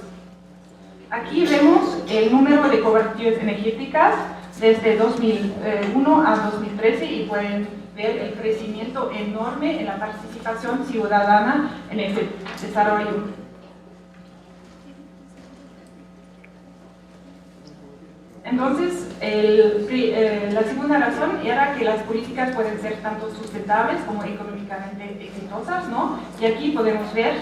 Aquí vemos el número de coberturas energéticas desde 2001 a 2013 y pueden ver el crecimiento enorme en la participación ciudadana en este desarrollo. Entonces, la segunda razón era que las políticas pueden ser tanto sustentables como económicamente exitosas, ¿no? Y aquí podemos ver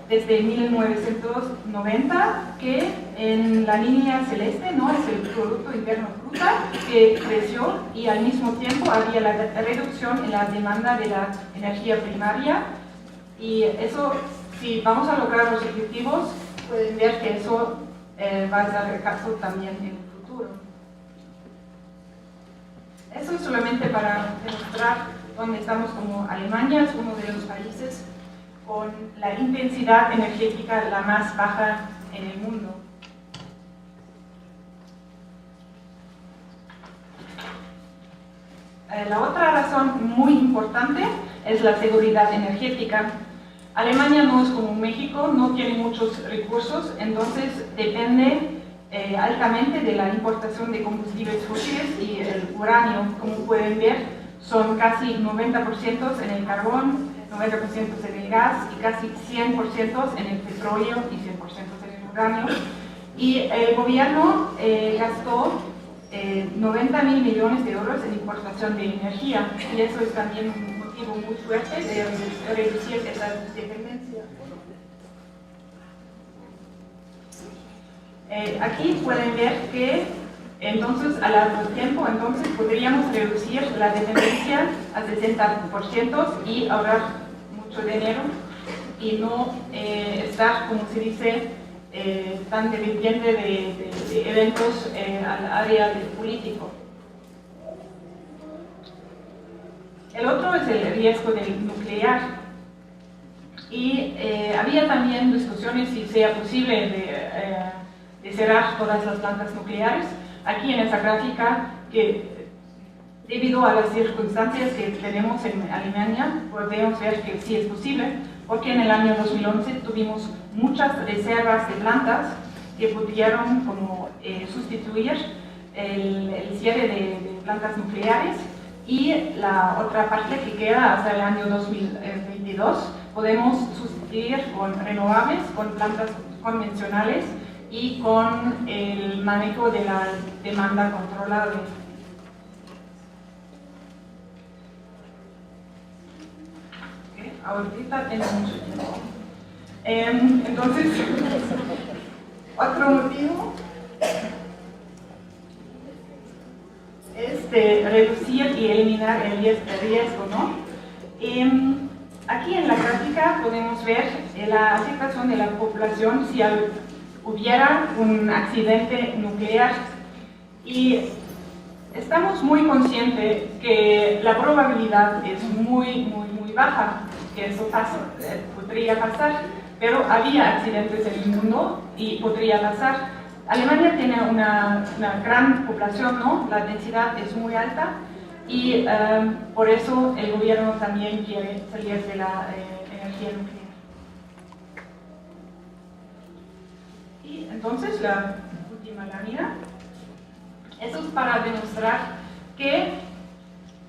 desde 1990 que en la línea celeste, ¿no?, es el Producto Interno Bruto que creció y al mismo tiempo había la reducción en la demanda de la energía primaria. Y eso, si vamos a lograr los objetivos, pueden ver que eso va a ser el caso también en el futuro. Eso es solamente para demostrar dónde estamos como Alemania, es uno de los países con la intensidad energética la más baja en el mundo. La otra razón muy importante es la seguridad energética. Alemania no es como México, no tiene muchos recursos, entonces depende altamente de la importación de combustibles fósiles y el uranio. Como pueden ver, son casi 90% en el carbón, 90% en el gas y casi 100% en el petróleo y 100% en el uranio. Y el gobierno gastó 90.000 millones de euros en importación de energía, y eso es también un motivo muy fuerte de reducir esa dependencia. Aquí pueden ver que entonces a largo tiempo podríamos reducir la dependencia a 60% y ahorrar mucho dinero y no estar, como se dice, tan dependiente de eventos al área del político. El otro es el riesgo del nuclear. Y había también discusiones si sea posible de cerrar todas las plantas nucleares. Aquí en esta gráfica, que debido a las circunstancias que tenemos en Alemania, podemos ver que sí es posible, porque en el año 2011 tuvimos muchas reservas de plantas que pudieron como, sustituir el cierre de plantas nucleares, y la otra parte que queda hasta el año 2022 podemos sustituir con renovables, con plantas convencionales y con el manejo de la demanda controlable. Ahorita tengo mucho tiempo. Entonces, otro motivo es de reducir y eliminar el riesgo, ¿no? Aquí en la gráfica podemos ver la situación de la población si hubiera un accidente nuclear, y estamos muy conscientes que la probabilidad es muy baja que eso podría pasar, pero había accidentes en el mundo y podría pasar. Alemania tiene una gran población, ¿no? La densidad es muy alta, y por eso el gobierno también quiere salir de la energía nuclear. Y entonces la última lámina, eso es para demostrar que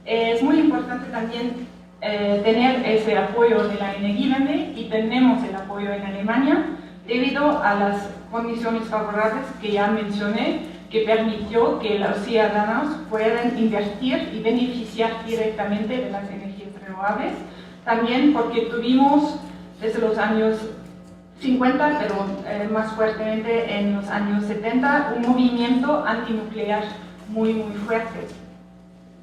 es muy importante también tener ese apoyo de la Energiewende, y tenemos el apoyo en Alemania debido a las condiciones favorables que ya mencioné, que permitió que los ciudadanos puedan invertir y beneficiar directamente de las energías renovables. También porque tuvimos desde los años 50, pero más fuertemente en los años 70, un movimiento antinuclear muy fuerte.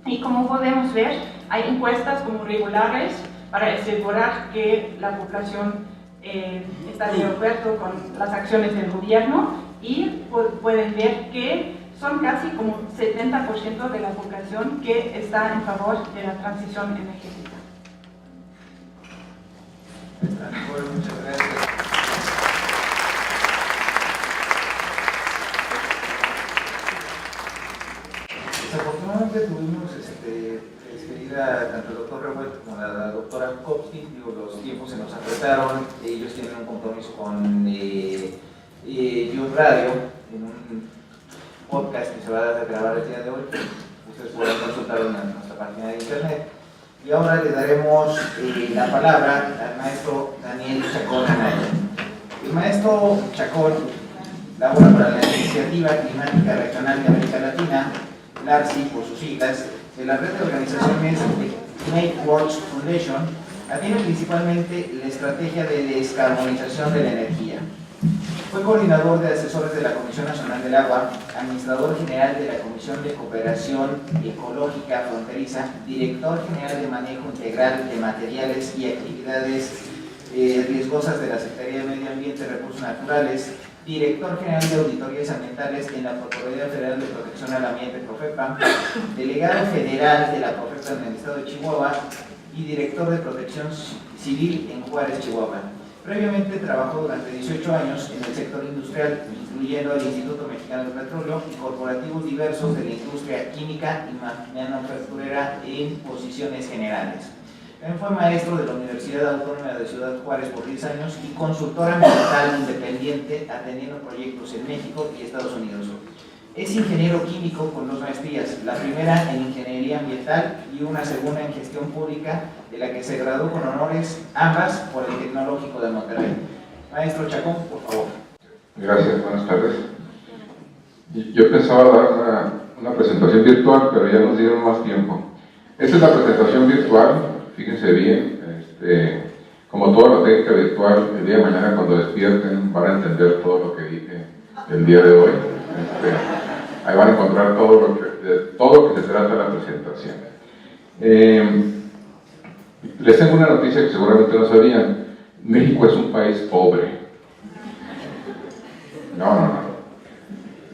Y como podemos ver, hay encuestas como regulares para asegurar que la población está de acuerdo con las acciones del gobierno, y pueden ver que son casi como 70% de la población que está en favor de la transición energética. Bueno, muchas gracias. Desafortunadamente tuvimos despedida tanto el doctor Revuelto como la doctora Kopsky. Los tiempos se nos apretaron, ellos tienen un compromiso con Youth Radio, en un podcast que se va a grabar el día de hoy. Ustedes pueden consultarlo en nuestra página de internet. Y ahora le daremos la palabra al maestro Daniel Chacón Anaya. El maestro Chacón labora para la Iniciativa Climática Regional de América Latina, LARCI por sus siglas, de la red de organizaciones de MakeWorks Foundation. Atiende principalmente la estrategia de descarbonización de la energía. Fue coordinador de asesores de la Comisión Nacional del Agua, administrador general de la Comisión de Cooperación Ecológica Fronteriza, director general de manejo integral de materiales y actividades riesgosas de la Secretaría de Medio Ambiente y Recursos Naturales, director general de auditorías ambientales en la Procuraduría Federal de Protección al Ambiente, Profepa, delegado federal de la Profepa en el estado de Chihuahua y director de Protección Civil en Juárez, Chihuahua. Previamente trabajó durante 18 años en el sector industrial, incluyendo el Instituto Mexicano de Petróleo y corporativos diversos de la industria química y manufacturera en posiciones generales. También fue maestro de la Universidad Autónoma de Ciudad Juárez por 10 años y consultora ambiental independiente atendiendo proyectos en México y Estados Unidos. Es ingeniero químico con 2 maestrías, la primera en Ingeniería Ambiental y una segunda en Gestión Pública, de la que se graduó con honores, ambas por el Tecnológico de Monterrey. Maestro Chacón, por favor. Gracias, buenas tardes. Yo pensaba dar una presentación virtual, pero ya nos dieron más tiempo. Esta es la presentación virtual, fíjense bien, como toda la técnica virtual, el día de mañana cuando despierten van a entender todo lo que dije el día de hoy. Ahí van a encontrar todo lo que se trata de la presentación. Les tengo una noticia que seguramente no sabían. México es un país pobre. No.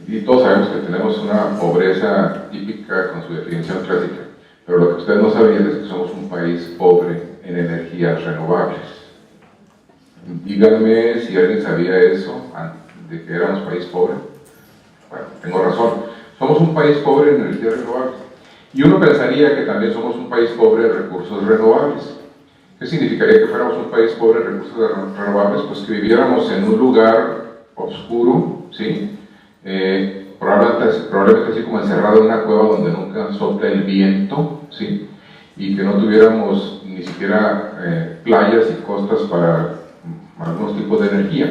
Y todos sabemos que tenemos una pobreza típica con su definición clásica. Pero lo que ustedes no sabían es que somos un país pobre en energías renovables. Díganme si alguien sabía eso, de que éramos país pobre. Bueno, tengo razón. Somos un país pobre en energías renovables. Y uno pensaría que también somos un país pobre en recursos renovables. ¿Qué significaría que fuéramos un país pobre en recursos renovables? Pues que viviéramos en un lugar oscuro, ¿sí? Probablemente así como encerrado en una cueva donde nunca sopla el viento, ¿sí? Y que no tuviéramos ni siquiera playas y costas para algunos tipos de energía.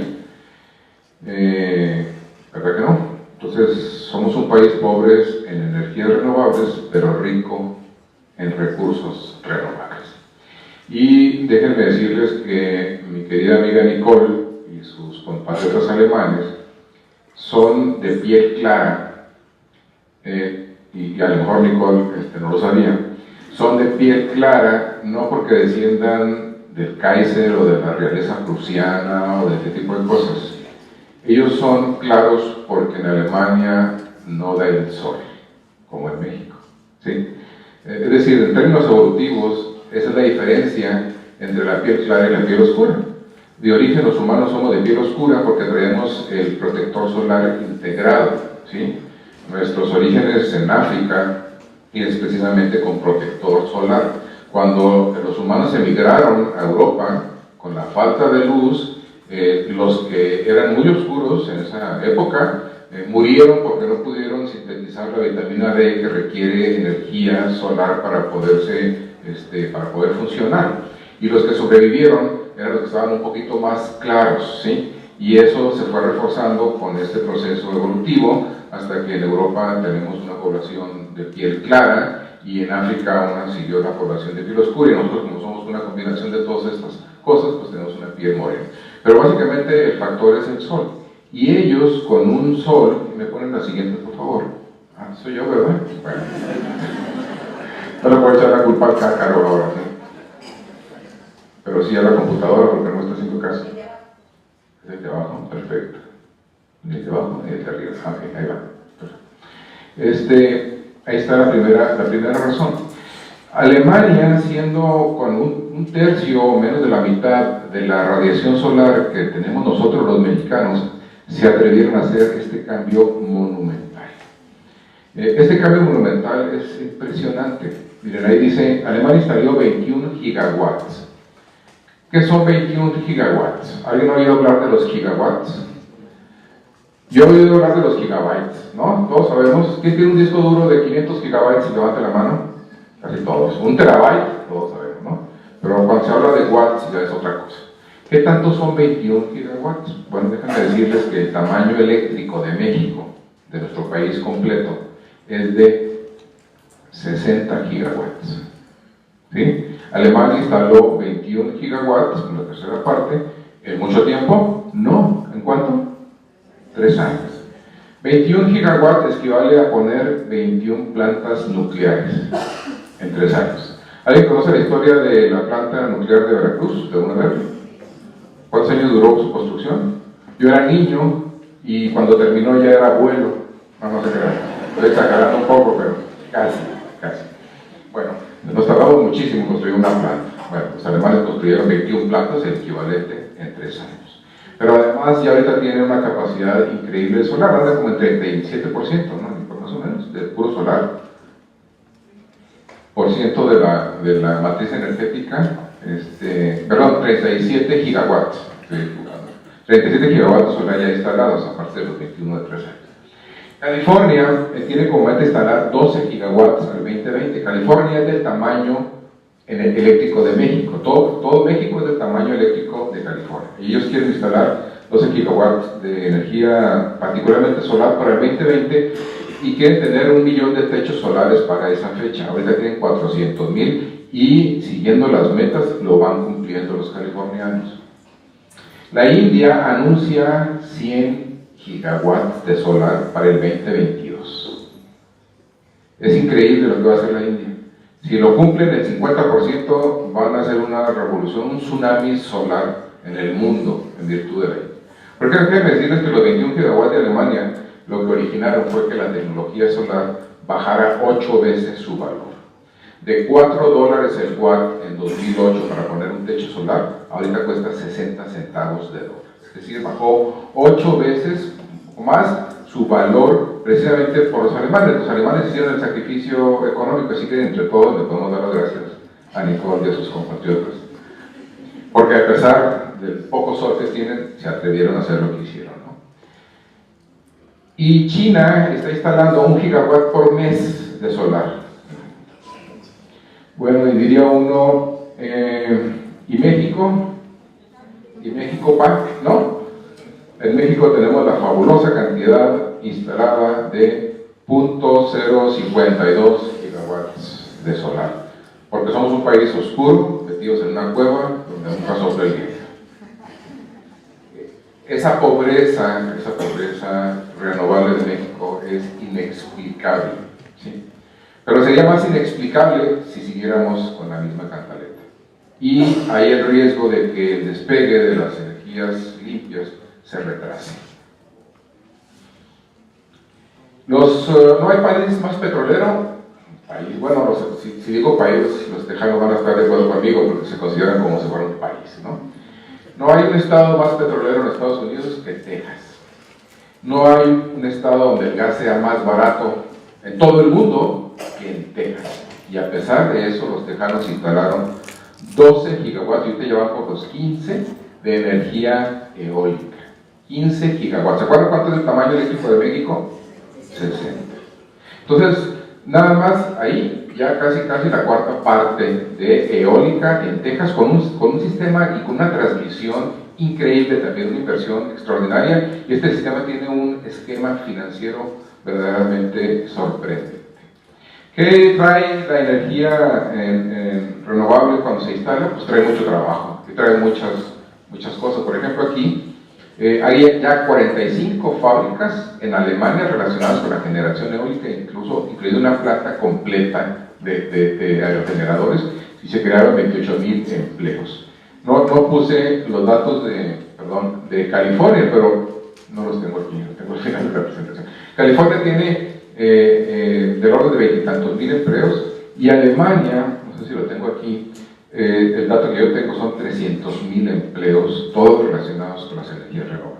¿Verdad que no? Entonces, somos un país pobre en energías renovables, pero rico en recursos renovables. Y déjenme decirles que mi querida amiga Nicole y sus compatriotas alemanes son de piel clara, y a lo mejor Nicole no lo sabía, son de piel clara no porque desciendan del Kaiser o de la realeza prusiana o de este tipo de cosas. Ellos son claros porque en Alemania no da el sol, como en México, ¿sí? Es decir, en términos evolutivos, esa es la diferencia entre la piel clara y la piel oscura. De origen, los humanos somos de piel oscura porque traemos el protector solar integrado, ¿sí? Nuestros orígenes en África es precisamente con protector solar. Cuando los humanos emigraron a Europa, con la falta de luz, los que eran muy oscuros en esa época murieron porque no pudieron sintetizar la vitamina D que requiere energía solar para poder funcionar. Y los que sobrevivieron eran los que estaban un poquito más claros, ¿sí? Y eso se fue reforzando con este proceso evolutivo hasta que en Europa tenemos una población de piel clara y en África siguió la población de piel oscura, y nosotros, como somos una combinación de todas estas cosas, pues tenemos una piel morena. Pero básicamente el factor es el sol. Y ellos con un sol, me ponen la siguiente por favor. Ah, soy yo, ¿verdad? Bueno. No le puedo echar la culpa al cácaro ahora, ¿sí? Pero sí a la computadora porque no está haciendo caso. Es el de abajo, perfecto. El de abajo y el de arriba. Ah, ok, ahí va. Perfecto. Ahí está la primera razón. Alemania, siendo con un tercio o menos de la mitad de la radiación solar que tenemos nosotros los mexicanos, se atrevieron a hacer este cambio monumental. Este cambio monumental es impresionante. Miren, ahí dice, Alemania instaló 21 gigawatts. ¿Qué son 21 gigawatts? ¿Alguien ha oído hablar de los gigawatts? Yo he oído hablar de los gigabytes, ¿no? Todos sabemos. ¿Quién tiene un disco duro de 500 gigabytes y levanta la mano? Casi todos. Un terabyte, todos sabemos, ¿no? Pero cuando se habla de watts ya es otra cosa. ¿Qué tanto son 21 gigawatts? Bueno, déjenme decirles que el tamaño eléctrico de México, de nuestro país completo, es de 60 gigawatts. ¿Sí? Alemania instaló 21 gigawatts, la tercera parte. ¿En mucho tiempo? No. ¿En cuánto? 3 años. 21 gigawatts equivale a poner 21 plantas nucleares en 3 años. ¿Alguien conoce la historia de la planta nuclear de Veracruz, de UNEVER? ¿Cuántos años duró su construcción? Yo era niño y cuando terminó ya era abuelo. No se crean. Estoy exagerando un poco, pero casi. Bueno, nos tardamos muchísimo en construir una planta. Bueno, los alemanes construyeron 21 plantas, el equivalente en 3 años. Pero además ya ahorita tienen una capacidad increíble de solar, anda como en 37%, ¿no? Más o menos, de puro solar. Por ciento de la matriz energética, 37 gigawatts. 37 gigawatts solar ya instalados, aparte de los 21 de 3 años. California tiene como meta instalar 12 gigawatts al 2020. California es del tamaño eléctrico de México. Todo México es del tamaño eléctrico de California. Y ellos quieren instalar 12 gigawatts de energía, particularmente solar, para el 2020 y quieren tener 1 millón de techos solares para esa fecha. Ahorita tienen 400,000 y siguiendo las metas lo van cumpliendo los californianos. La India anuncia 100 gigawatts de solar para el 2022. Es increíble lo que va a hacer la India. Si lo cumplen el 50% van a hacer una revolución, un tsunami solar en el mundo en virtud de la India. Porque déjenme decirles que los 21 gigawatts de Alemania lo que originaron fue que la tecnología solar bajara 8 veces su valor. De $4 el watt en 2008 para poner un techo solar, ahorita cuesta 60 centavos de dólar. Es decir, bajó 8 veces o más su valor precisamente por los alemanes. Los alemanes hicieron el sacrificio económico, así que entre todos le podemos dar las gracias a Nicole y a sus compatriotas. Porque a pesar del poco sol que tienen, se atrevieron a hacer lo que hicieron, ¿no? Y China está instalando 1 gigawatt por mes de solar. Bueno, y diría uno, ¿y México? ¿Y México PAC? ¿No? En México tenemos la fabulosa cantidad instalada de 0.052 gigawatts de solar. Porque somos un país oscuro, metidos en una cueva donde nunca sopla el viento. Esa pobreza renovable de México es inexplicable, ¿sí? Pero sería más inexplicable si siguiéramos con la misma cantaleta. Y hay el riesgo de que el despegue de las energías limpias se retrase. ¿No hay país más petrolero? Bueno, si digo país, los tejanos van a estar de acuerdo conmigo porque se consideran como si fuera un país, ¿no? No hay un estado más petrolero en Estados Unidos que Texas. No hay un estado donde el gas sea más barato en todo el mundo que en Texas. Y a pesar de eso, los tejanos instalaron 12 gigawatts, y ahorita llevan por los 15 de energía eólica. 15 gigawatts. ¿Se acuerdan cuánto es el tamaño eléctrico de México? 60. Entonces, nada más ahí, ya casi la cuarta parte de eólica en Texas, con un sistema y con una transmisión increíble, también una inversión extraordinaria, y este sistema tiene un esquema financiero verdaderamente sorprendente. ¿Qué trae la energía renovable cuando se instala? Pues trae mucho trabajo, y trae muchas cosas. Por ejemplo, aquí hay ya 45 fábricas en Alemania relacionadas con la generación eólica, incluida una planta completa de aerogeneradores, y se crearon 28,000 empleos. No puse los datos de California, pero no los tengo aquí, los tengo al final de la presentación. California tiene del orden de 20 y tantos mil empleos, y Alemania, no sé si lo tengo aquí, el dato que yo tengo son 300,000 empleos, todos relacionados con las energías renovables.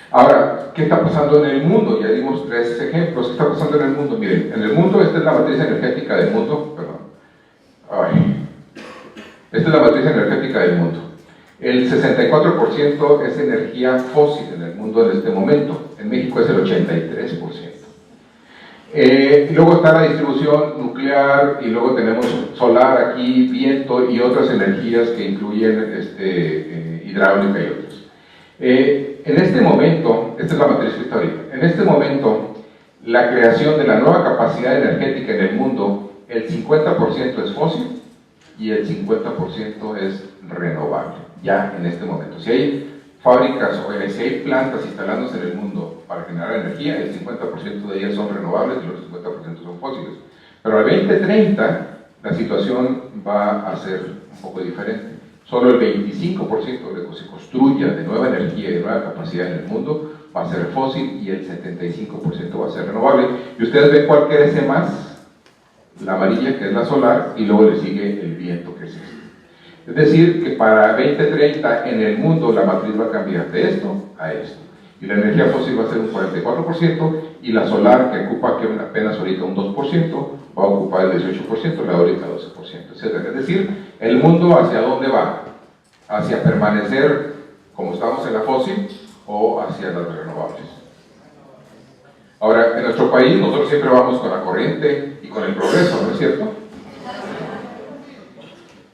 Ahora, ¿qué está pasando en el mundo? Ya dimos 3 ejemplos. ¿Qué está pasando en el mundo? Miren, en el mundo, esta es la matriz energética del mundo, perdón. Esta es la matriz energética del mundo. El 64% es energía fósil en el mundo en este momento. En México es el 83%. Luego está la distribución nuclear y luego tenemos solar aquí, viento y otras energías que incluyen hidráulica y otras. En este momento, esta es la matriz que está ahorita, en este momento la creación de la nueva capacidad energética en el mundo, el 50% es fósil y el 50% es renovable, ya en este momento. Si hay fábricas o si hay plantas instalándose en el mundo para generar energía, el 50% de ellas son renovables y los 50% son fósiles. Pero al 2030 la situación va a ser un poco diferente. Solo el 25% de lo que se construya de nueva energía y de nueva capacidad en el mundo va a ser fósil y el 75% va a ser renovable. Y ustedes ven cuál crece más, la amarilla, que es la solar, y luego le sigue el viento, que es este. Es decir, que para 2030 en el mundo la matriz va a cambiar de esto a esto. Y la energía fósil va a ser un 44% y la solar, que ocupa apenas ahorita un 2%, va a ocupar el 18%, la eólica 12%, etc. Es decir, el mundo hacia dónde va, hacia permanecer como estamos en la fósil o hacia las renovables. Ahora, en nuestro país nosotros siempre vamos con la corriente y con el progreso, ¿no es cierto?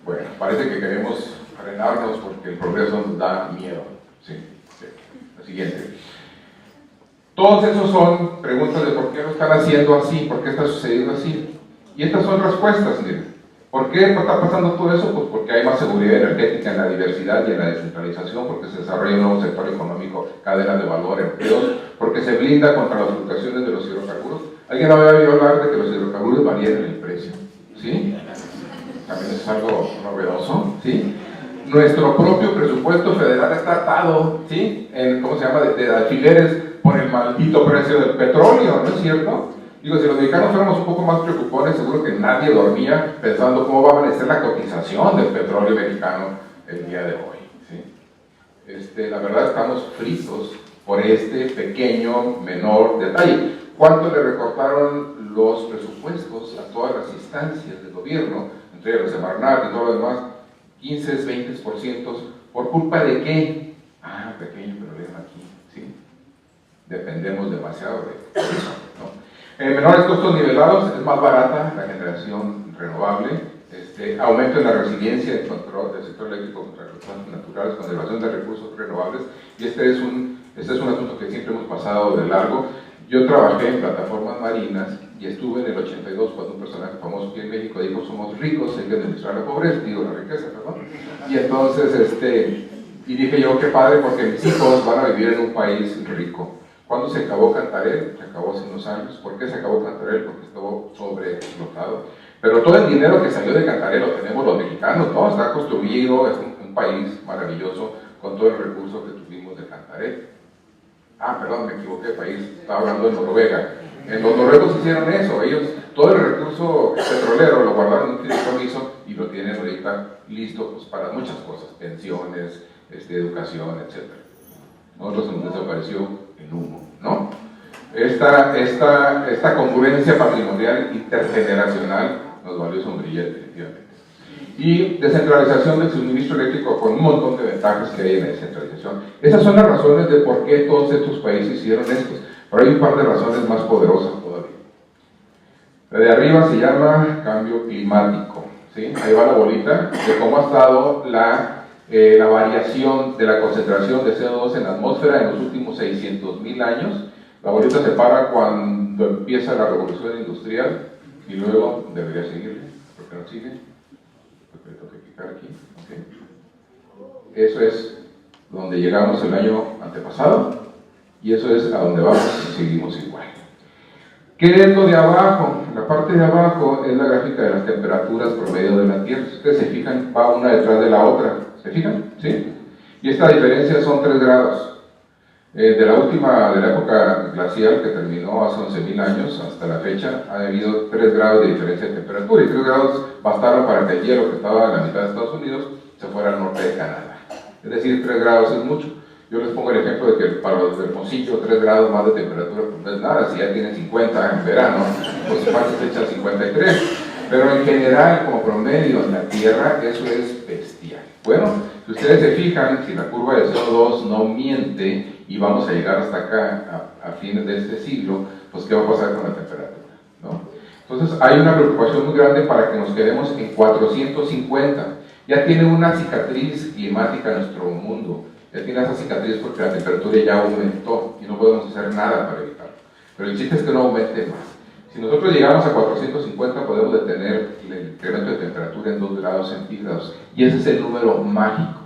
Bueno, parece que queremos frenarnos porque el progreso nos da miedo. Sí. La siguiente. Todos esos son preguntas de por qué lo están haciendo así, por qué está sucediendo así. Y estas son respuestas, miren. ¿Por qué está pasando todo eso? Pues porque hay más seguridad energética en la diversidad y en la descentralización, porque se desarrolla un nuevo sector económico, cadenas de valor, empleos, porque se blinda contra las fluctuaciones de los hidrocarburos. ¿Alguien había oído hablar de que los hidrocarburos varían en el precio? ¿Sí? También es algo novedoso, ¿sí? Nuestro propio presupuesto federal está atado, ¿sí? ¿Cómo se llama? De alfileres por el maldito precio del petróleo, ¿no es cierto? Digo, si los mexicanos fuéramos un poco más preocupones, seguro que nadie dormía pensando cómo va a amanecer la cotización del petróleo mexicano el día de hoy, ¿sí? La verdad estamos fritos por este pequeño, menor detalle. ¿Cuánto le recortaron los presupuestos a todas las instancias del gobierno, entre los de Semarnat y todo lo demás? 15, 20%, ¿por culpa de qué? Pequeño problema aquí, ¿sí? Dependemos demasiado de eso, ¿no? Menores costos nivelados, es más barata la generación renovable, aumento en la resiliencia y control del sector eléctrico contra catástrofes naturales, conservación de recursos renovables, y este es un asunto que siempre hemos pasado de largo. Yo trabajé en plataformas marinas y estuve en el 82 cuando un personaje famoso aquí en México dijo: somos ricos, hay que administrar la pobreza, digo la riqueza, perdón. Y entonces, y dije yo, qué padre, porque mis hijos van a vivir en un país rico. ¿Cuándo se acabó Cantarell? Se acabó hace unos años. ¿Por qué se acabó Cantarell? Porque estuvo sobreexplotado. Pero todo el dinero que salió de Cantarell lo tenemos los mexicanos, ¿no? Está construido, es un país maravilloso con todo el recurso que tuvimos de Cantarell. Perdón, me equivoqué de país, estaba hablando de Noruega. En los noruegos hicieron eso, ellos todo el recurso petrolero lo guardaron en un fideicomiso y lo tienen ahorita listo pues, para muchas cosas, pensiones, educación, etc. Nosotros se nos desapareció en humo, ¿no? Esta congruencia patrimonial intergeneracional nos valió sombrilla definitivamente. Y descentralización del suministro eléctrico con un montón de ventajas que hay en la descentralización. Esas son las razones de por qué todos estos países hicieron esto, pero hay un par de razones más poderosas todavía. La de arriba se llama cambio climático, ¿sí? Ahí va la bolita de cómo ha estado la variación de la concentración de CO2 en la atmósfera en los últimos 600.000 años. La bolita se para cuando empieza la revolución industrial y luego debería seguirle, ¿por qué no sigue? Porque tengo que clicar aquí, ¿ok? Eso es donde llegamos el año antepasado y eso es a donde vamos y seguimos igual. ¿Qué es lo de abajo? La parte de abajo es la gráfica de las temperaturas promedio de la Tierra. Si ustedes se fijan, va una detrás de la otra. ¿Se fijan? ¿Sí? Y esta diferencia son 3 grados. De la época glacial que terminó hace 11.000 años hasta la fecha, ha habido 3 grados de diferencia de temperatura y 3 grados bastaron para que el hielo que estaba en la mitad de Estados Unidos se fuera al norte de Canadá. Es decir, 3 grados es mucho. Y Yo les pongo el ejemplo de que para los de Hermosillo 3 grados más de temperatura pues no es nada, si ya tienen 50 en verano, pues fácil se echan 53. Pero en general, como promedio en la Tierra, eso es bestial. Bueno, si ustedes se fijan, si la curva de CO2 no miente y vamos a llegar hasta acá a fines de este siglo, pues ¿qué va a pasar con la temperatura? ¿No? Entonces hay una preocupación muy grande para que nos quedemos en 450. Ya tiene una cicatriz climática en nuestro mundo. Ya tiene esa cicatriz porque la temperatura ya aumentó y no podemos hacer nada para evitarlo. Pero el chiste es que no aumente más. Si nosotros llegamos a 450 podemos detener el incremento de temperatura en 2 grados centígrados y ese es el número mágico.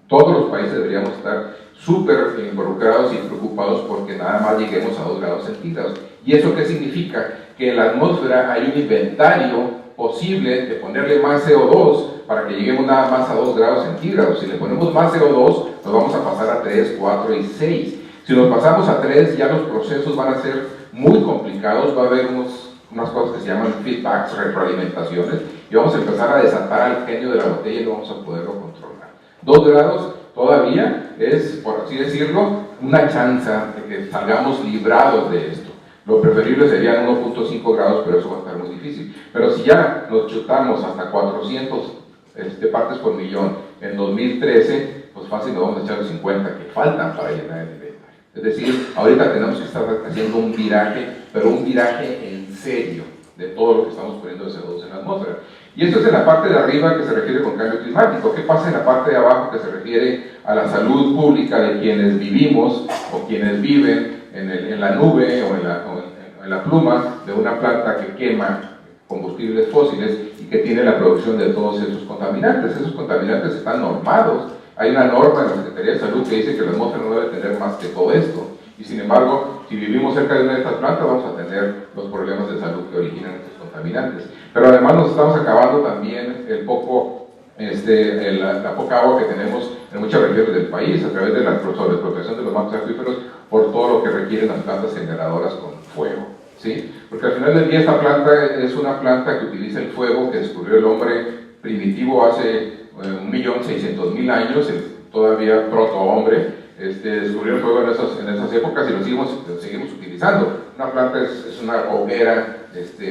Todos los países deberíamos estar súper involucrados y preocupados porque nada más lleguemos a 2 grados centígrados. ¿Y eso qué significa? Que en la atmósfera hay un inventario posible de ponerle más CO2 para que lleguemos nada más a 2 grados centígrados. Si le ponemos más CO2, nos vamos a pasar a 3, 4 y 6. Si nos pasamos a 3, ya los procesos van a ser muy complicados, va a haber unas cosas que se llaman feedbacks, retroalimentaciones, y vamos a empezar a desatar al genio de la botella y no vamos a poderlo controlar. 2 grados todavía es, por así decirlo, una chance de que salgamos librados de esto. Lo preferible serían 1.5 grados, pero eso va a estar muy difícil. Pero si ya nos chutamos hasta 400 partes por millón en 2013, pues fácil nos vamos a echar los 50 que faltan para llenar el nivel. Es decir, ahorita tenemos que estar haciendo un viraje, pero un viraje en serio de todo lo que estamos poniendo de CO2 en la atmósfera. Y esto es en la parte de arriba que se refiere con cambio climático. ¿Qué pasa en la parte de abajo que se refiere a la salud pública de quienes vivimos o quienes viven en la nube o en la pluma de una planta que quema combustibles fósiles y que tiene la producción de todos esos contaminantes? Esos contaminantes están normados. Hay una norma en la Secretaría de Salud que dice que la atmósfera no debe tener más que todo esto. Y sin embargo, si vivimos cerca de una de estas plantas, vamos a tener los problemas de salud que originan estos contaminantes. Pero además nos estamos acabando también la poca agua que tenemos en muchas regiones del país a través de la sobreexplotación de los mantos acuíferos por todo lo que requieren las plantas generadoras con fuego. ¿Sí? Porque al final del día esta planta es una planta que utiliza el fuego que descubrió el hombre primitivo hace 1.600.000 años, todavía protohombre, descubrió el fuego en esas épocas y lo seguimos utilizando. Una planta es una hoguera,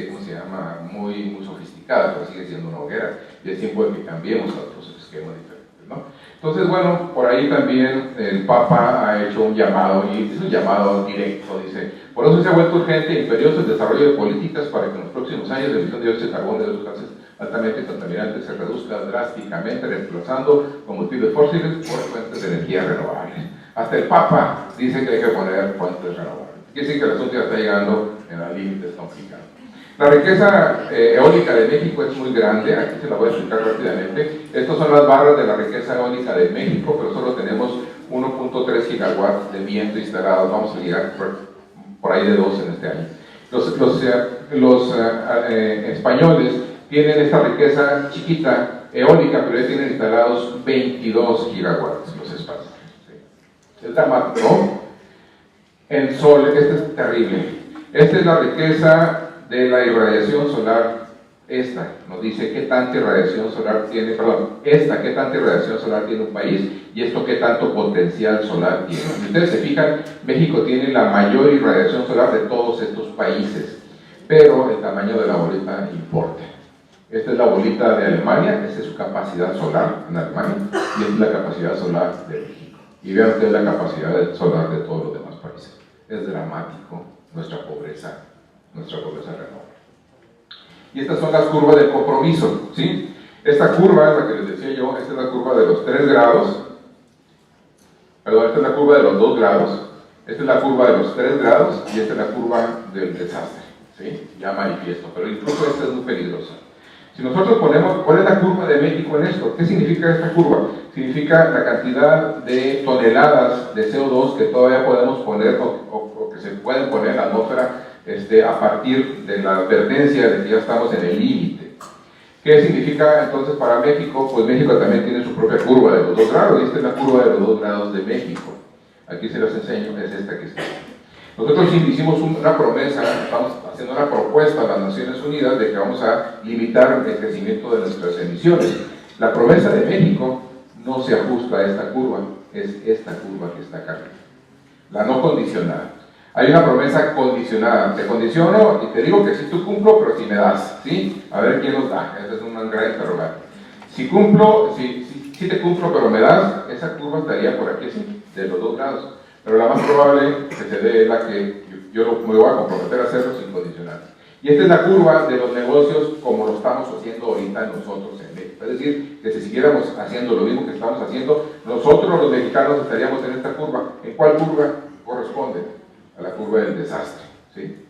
¿cómo se llama? Muy sofisticada, pero sigue siendo una hoguera y es tiempo de que cambiemos a otros esquemas diferentes, ¿no? Entonces, bueno, por ahí también el Papa ha hecho un llamado, y es un llamado directo, dice: por eso se ha vuelto urgente e imperioso el desarrollo de políticas para que en los próximos años la emisión de dióxido de carbono de los gases altamente contaminantes se reduzca drásticamente, reemplazando combustibles fósiles por fuentes de energía renovables. Hasta el Papa dice que hay que poner fuentes renovables. Quiere decir que el asunto ya está llegando a límites complicados. La riqueza eólica de México es muy grande, aquí se la voy a explicar rápidamente. Estas son las barras de la riqueza eólica de México, pero solo tenemos 1.3 gigawatts de viento instalados, vamos a llegar por ahí de 2 en este año. Los españoles tienen esta riqueza chiquita eólica, pero ya tienen instalados 22 gigawatts los españoles. ¿Sí? Es dramático, ¿no? En sol, este es terrible. Esta es la riqueza de la irradiación solar. Esta nos dice qué tanta irradiación solar tiene, qué tanta irradiación solar tiene un país y esto qué tanto potencial solar tiene. Si ustedes se fijan, México tiene la mayor irradiación solar de todos estos países, pero el tamaño de la bolita importa. Esta es la bolita de Alemania, esta es su capacidad solar en Alemania y esta es la capacidad solar de México. Y vean ustedes la capacidad solar de todos los demás países. Es dramático nuestra pobreza renovable. Y estas son las curvas del compromiso, ¿sí? Esta curva es la que les decía yo, esta es la curva de los 3 grados, perdón, esta es la curva de los 2 grados, esta es la curva de los 3 grados y esta es la curva del desastre, ¿sí? Ya manifiesto, pero incluso esta es muy peligrosa. Si nosotros ponemos, ¿cuál es la curva de México en esto? ¿Qué significa esta curva? Significa la cantidad de toneladas de CO2 que todavía podemos poner o que se pueden poner en la atmósfera a partir de la advertencia de que ya estamos en el límite. ¿Qué significa entonces para México? Pues México también tiene su propia curva de los 2 grados, y esta es la curva de los 2 grados de México. Aquí se las enseño, es esta que está. Nosotros hicimos una promesa, estamos haciendo una propuesta a las Naciones Unidas de que vamos a limitar el crecimiento de nuestras emisiones. La promesa de México no se ajusta a esta curva, es esta curva que está acá. La no condicionada. Hay una promesa condicionada. Te condiciono y te digo que sí tú cumplo, pero si me das, ¿sí? A ver quién nos da. Esa es una gran interrogante. Si cumplo, si te cumplo, pero me das, esa curva estaría por aquí así, de los 2 grados. Pero la más probable que se dé es la que yo me voy a comprometer a hacerlo sin condicionar. Y esta es la curva de los negocios como lo estamos haciendo ahorita nosotros en México. Es decir, que si siguiéramos haciendo lo mismo que estamos haciendo, nosotros los mexicanos estaríamos en esta curva. ¿En cuál curva corresponde? A la curva del desastre, ¿sí?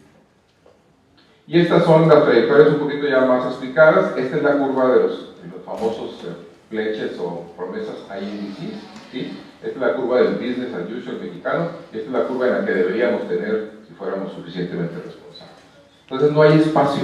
Y estas son las trayectorias un poquito ya más explicadas. Esta es la curva de los famosos pledges o promesas INDC, ¿sí? Esta es la curva del business as usual mexicano, y esta es la curva en la que deberíamos tener si fuéramos suficientemente responsables. Entonces no hay espacio,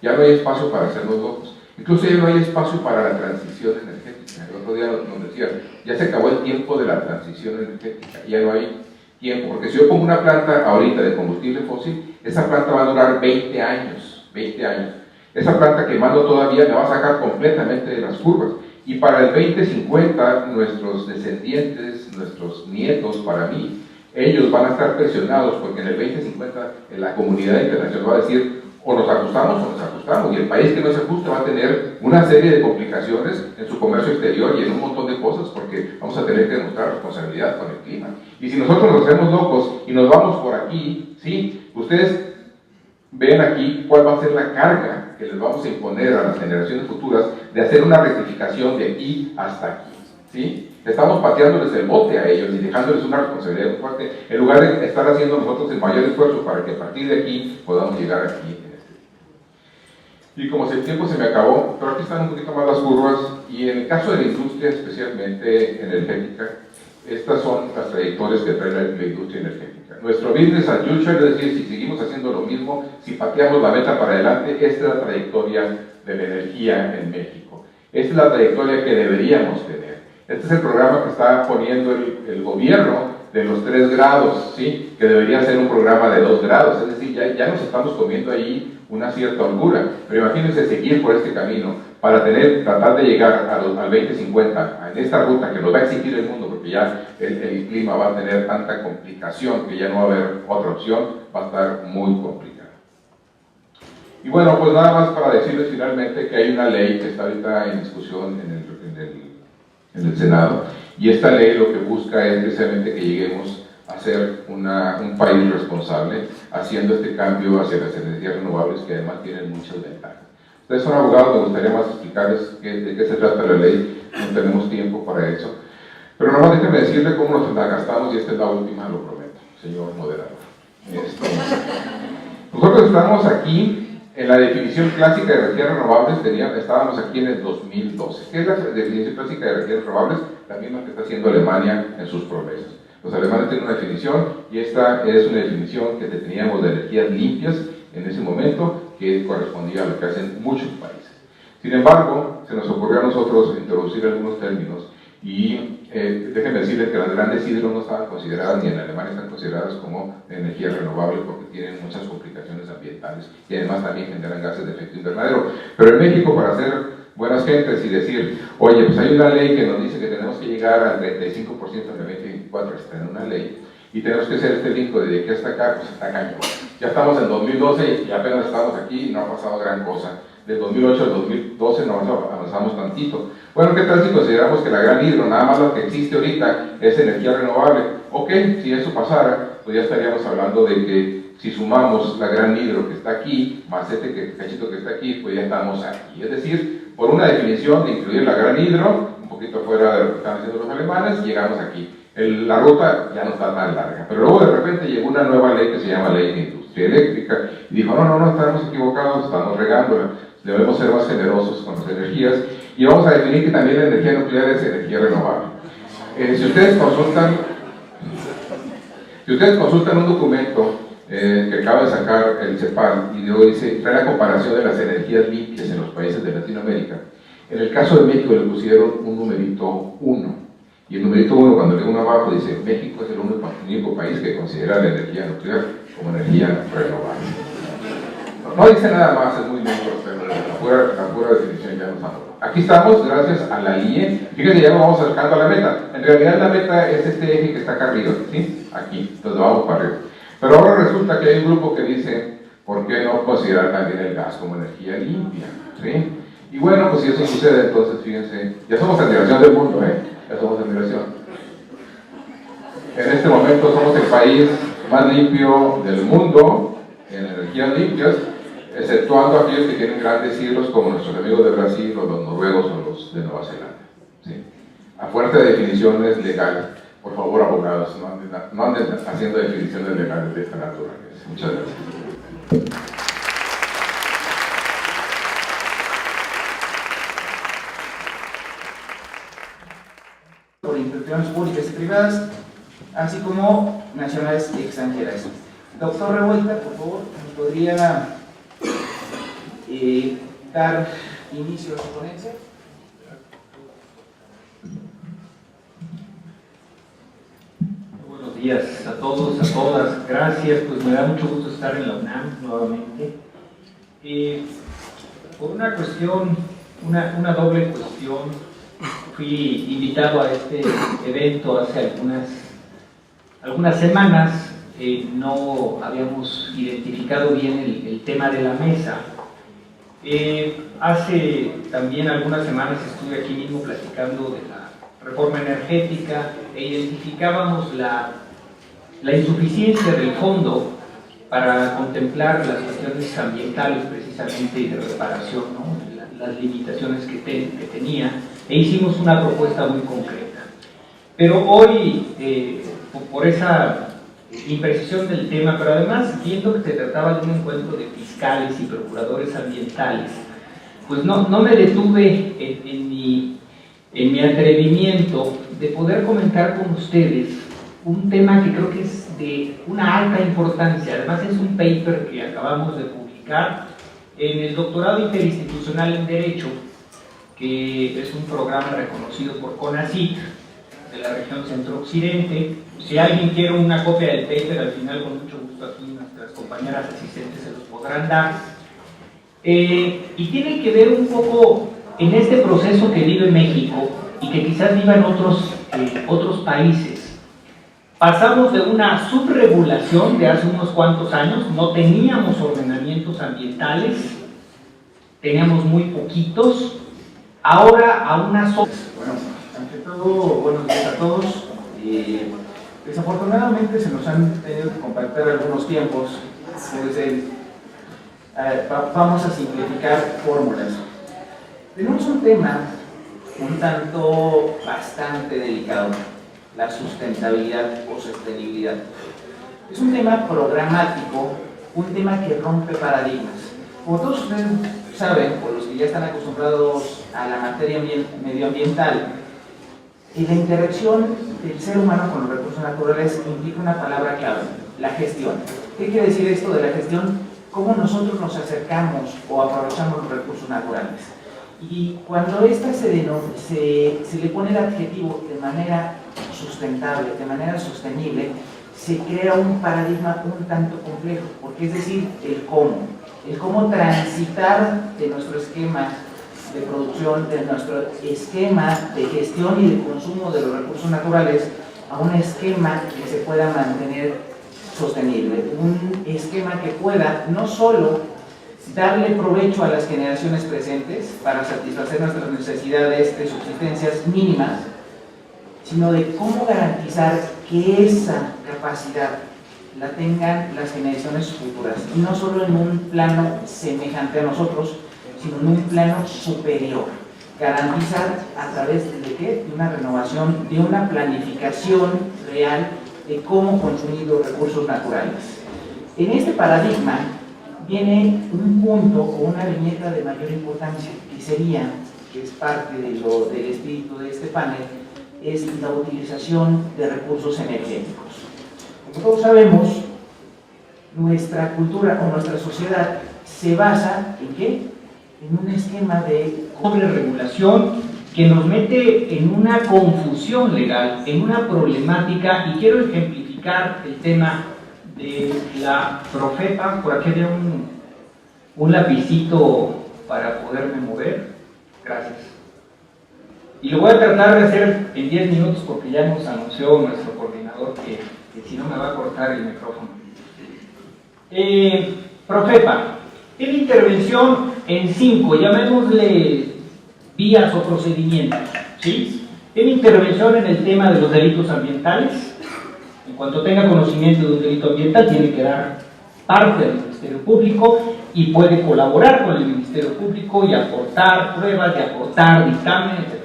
ya no hay espacio para hacernos locos. Incluso ya no hay espacio para la transición energética. El otro día nos decían, ya se acabó el tiempo de la transición energética, ya no hay tiempo, porque si yo pongo una planta ahorita de combustible fósil, esa planta va a durar 20 años, 20 años. Esa planta quemando todavía me va a sacar completamente de las curvas. Y para el 2050, nuestros descendientes, nuestros nietos, para mí, ellos van a estar presionados porque en el 2050 la comunidad internacional va a decir o nos ajustamos, y el país que no se ajuste va a tener una serie de complicaciones en su comercio exterior y en un montón de cosas porque vamos a tener que demostrar responsabilidad con el clima. Y si nosotros nos hacemos locos y nos vamos por aquí, ¿sí? Ustedes ven aquí cuál va a ser la carga que les vamos a imponer a las generaciones futuras de hacer una rectificación de aquí hasta aquí, ¿sí? Estamos pateándoles el bote a ellos y dejándoles una responsabilidad muy fuerte, en lugar de estar haciendo nosotros el mayor esfuerzo para que a partir de aquí podamos llegar aquí en este tiempo. Y como si el tiempo se me acabó, pero aquí están un poquito más las curvas, y en el caso de la industria, especialmente energética, estas son las trayectorias que trae la industria energética. Nuestro business as usual, es decir, si seguimos haciendo lo mismo, si pateamos la meta para adelante, esta es la trayectoria de la energía en México. Esta es la trayectoria que deberíamos tener. Este es el programa que está poniendo el gobierno de los 3 grados, ¿sí? Que debería ser un programa de 2 grados, es decir, ya nos estamos comiendo ahí una cierta holgura. Pero imagínense seguir por este camino para tratar de llegar al 2050 en esta ruta que nos va a exigir el mundo, porque ya el clima va a tener tanta complicación que ya no va a haber otra opción, va a estar muy complicado. Y bueno, pues nada más para decirles finalmente que hay una ley que está ahorita en discusión en el Senado, y esta ley lo que busca es precisamente que lleguemos a ser un país responsable, haciendo este cambio hacia las energías renovables que además tienen muchas ventajas. Ustedes son abogados, me gustaría más explicarles de qué se trata la ley, no tenemos tiempo para eso, pero nomás déjenme decirles cómo nos la gastamos, y esta es la última, lo prometo, señor moderador. Nosotros estamos aquí en la definición clásica de energías renovables, estábamos aquí en el 2012. ¿Qué es la definición clásica de energías renovables? La misma que está haciendo Alemania en sus promesas. Los alemanes tienen una definición, y esta es una definición que teníamos de energías limpias en ese momento, que correspondía a lo que hacen muchos países. Sin embargo, se nos ocurrió a nosotros introducir algunos términos, y déjenme decirles que las grandes hidros no estaban consideradas, ni en Alemania están consideradas como energías renovables, porque tienen muchas complicaciones ambientales y además también generan gases de efecto invernadero. Pero en México, para ser buenas gentes y decir, oye, pues hay una ley que nos dice que tenemos que llegar al 35% en el 2024, está en una ley, y tenemos que hacer este brinco de aquí hasta acá, pues está cañón. Ya estamos en 2012 y apenas estamos aquí y no ha pasado gran cosa. Del 2008 al 2012 no avanzamos tantito. Bueno, ¿qué tal si consideramos que la gran hidro, nada más lo que existe ahorita, es energía renovable? Ok, si eso pasara, pues ya estaríamos hablando de que si sumamos la gran hidro que está aquí, más este cachito que está aquí, pues ya estamos aquí. Es decir, por una definición de incluir la gran hidro, un poquito fuera de lo que están haciendo los alemanes, llegamos aquí. La ruta ya no está tan larga, pero luego de repente llegó una nueva ley que se llama Ley de Industria Eléctrica, y dijo, no, estamos equivocados, estamos regándola, debemos ser más generosos con las energías, y vamos a definir que también la energía nuclear es energía renovable. Si ustedes consultan un documento que acaba de sacar el CEPAL, y luego dice, trae la comparación de las energías limpias en los países de Latinoamérica. En el caso de México le pusieron un numerito 1, y el numerito 1, cuando le uno abajo, dice, México es el único país que considera la energía nuclear como energía renovable. No dice nada más, es muy bien, pero la pura definición ya nos ha dado. aquí estamos gracias a la LIE. Fíjense, ya nos vamos acercando a la meta. En realidad la meta es este eje que está acá arriba, ¿sí? Aquí, entonces vamos para arriba. Pero ahora resulta que hay un grupo que dice, ¿por qué no considerar también el gas como energía limpia? ¿Sí? Y bueno, pues si eso sucede, entonces fíjense, ya somos admiración del mundo, ya somos admiración. En este momento somos el país más limpio del mundo en energías limpias, exceptuando aquellos que tienen grandes hilos como nuestros amigos de Brasil o los noruegos o los de Nueva Zelanda. ¿Sí? A fuerte de definiciones legales. Por favor, abogados, no anden haciendo definiciones legales de esta naturaleza. Muchas gracias. Por instituciones públicas y privadas, así como nacionales y extranjeras. Doctor Revuelta, por favor, ¿nos podría dar inicio a su ponencia? Buenos días a todos, a todas, gracias, pues me da mucho gusto estar en la UNAM nuevamente. Por una cuestión, una doble cuestión, fui invitado a este evento hace algunas semanas. No habíamos identificado bien el tema de la mesa. Hace también algunas semanas estuve aquí mismo platicando de la reforma energética e identificábamos la insuficiencia del fondo para contemplar las cuestiones ambientales precisamente y de reparación, ¿no? Las limitaciones que tenía, e hicimos una propuesta muy concreta. Pero hoy, por esa imprecisión del tema, pero además viendo que se trataba de un encuentro de fiscales y procuradores ambientales, pues no me detuve en mi atrevimiento de poder comentar con ustedes un tema que creo que es de una alta importancia. Además es un paper que acabamos de publicar en el Doctorado Interinstitucional en Derecho, que es un programa reconocido por CONACYT de la región centro-occidente. Si alguien quiere una copia del paper, al final con mucho gusto aquí nuestras compañeras asistentes se los podrán dar. Y tiene que ver un poco en este proceso que vive México y que quizás vivan otros países. Pasamos de una subregulación de hace unos cuantos años, no teníamos ordenamientos ambientales, teníamos muy poquitos, ahora a una Bueno, ante todo, buenos días a todos. Desafortunadamente se nos han tenido que compactar algunos tiempos, entonces vamos a simplificar fórmulas. Tenemos un tema un tanto bastante delicado, la sustentabilidad o sostenibilidad. Es un tema programático, un tema que rompe paradigmas. Como todos ustedes saben, por los que ya están acostumbrados a la materia medioambiental, la interacción del ser humano con los recursos naturales implica una palabra clave, la gestión. ¿Qué quiere decir esto de la gestión? Cómo nosotros nos acercamos o aprovechamos los recursos naturales. Y cuando esta se le pone el adjetivo de manera sustentable, de manera sostenible, se crea un paradigma un tanto complejo, porque es decir, el cómo transitar de nuestro esquema de producción, de nuestro esquema de gestión y de consumo de los recursos naturales a un esquema que se pueda mantener sostenible, un esquema que pueda no solo darle provecho a las generaciones presentes para satisfacer nuestras necesidades de subsistencias mínimas, sino de cómo garantizar que esa capacidad la tengan las generaciones futuras, y no solo en un plano semejante a nosotros, sino en un plano superior. Garantizar a través de ¿qué? De una renovación, de una planificación real de cómo consumir los recursos naturales. En este paradigma viene un punto o una viñeta de mayor importancia, que sería, que es parte del espíritu de este panel, es la utilización de recursos energéticos. Como todos sabemos, nuestra cultura o nuestra sociedad se basa ¿en qué? En un esquema de doble regulación que nos mete en una confusión legal, en una problemática, y quiero ejemplificar el tema de la Profepa. Por aquí había un lapicito para poderme mover. Gracias. Y lo voy a tratar de hacer en 10 minutos porque ya nos anunció nuestro coordinador que si no me va a cortar el micrófono. Profepa, tiene intervención en 5, llamémosle vías o procedimientos, ¿sí? Tiene intervención en el tema de los delitos ambientales. En cuanto tenga conocimiento de un delito ambiental, tiene que dar parte del Ministerio Público y puede colaborar con el Ministerio Público y aportar pruebas, y aportar dictámenes, etc.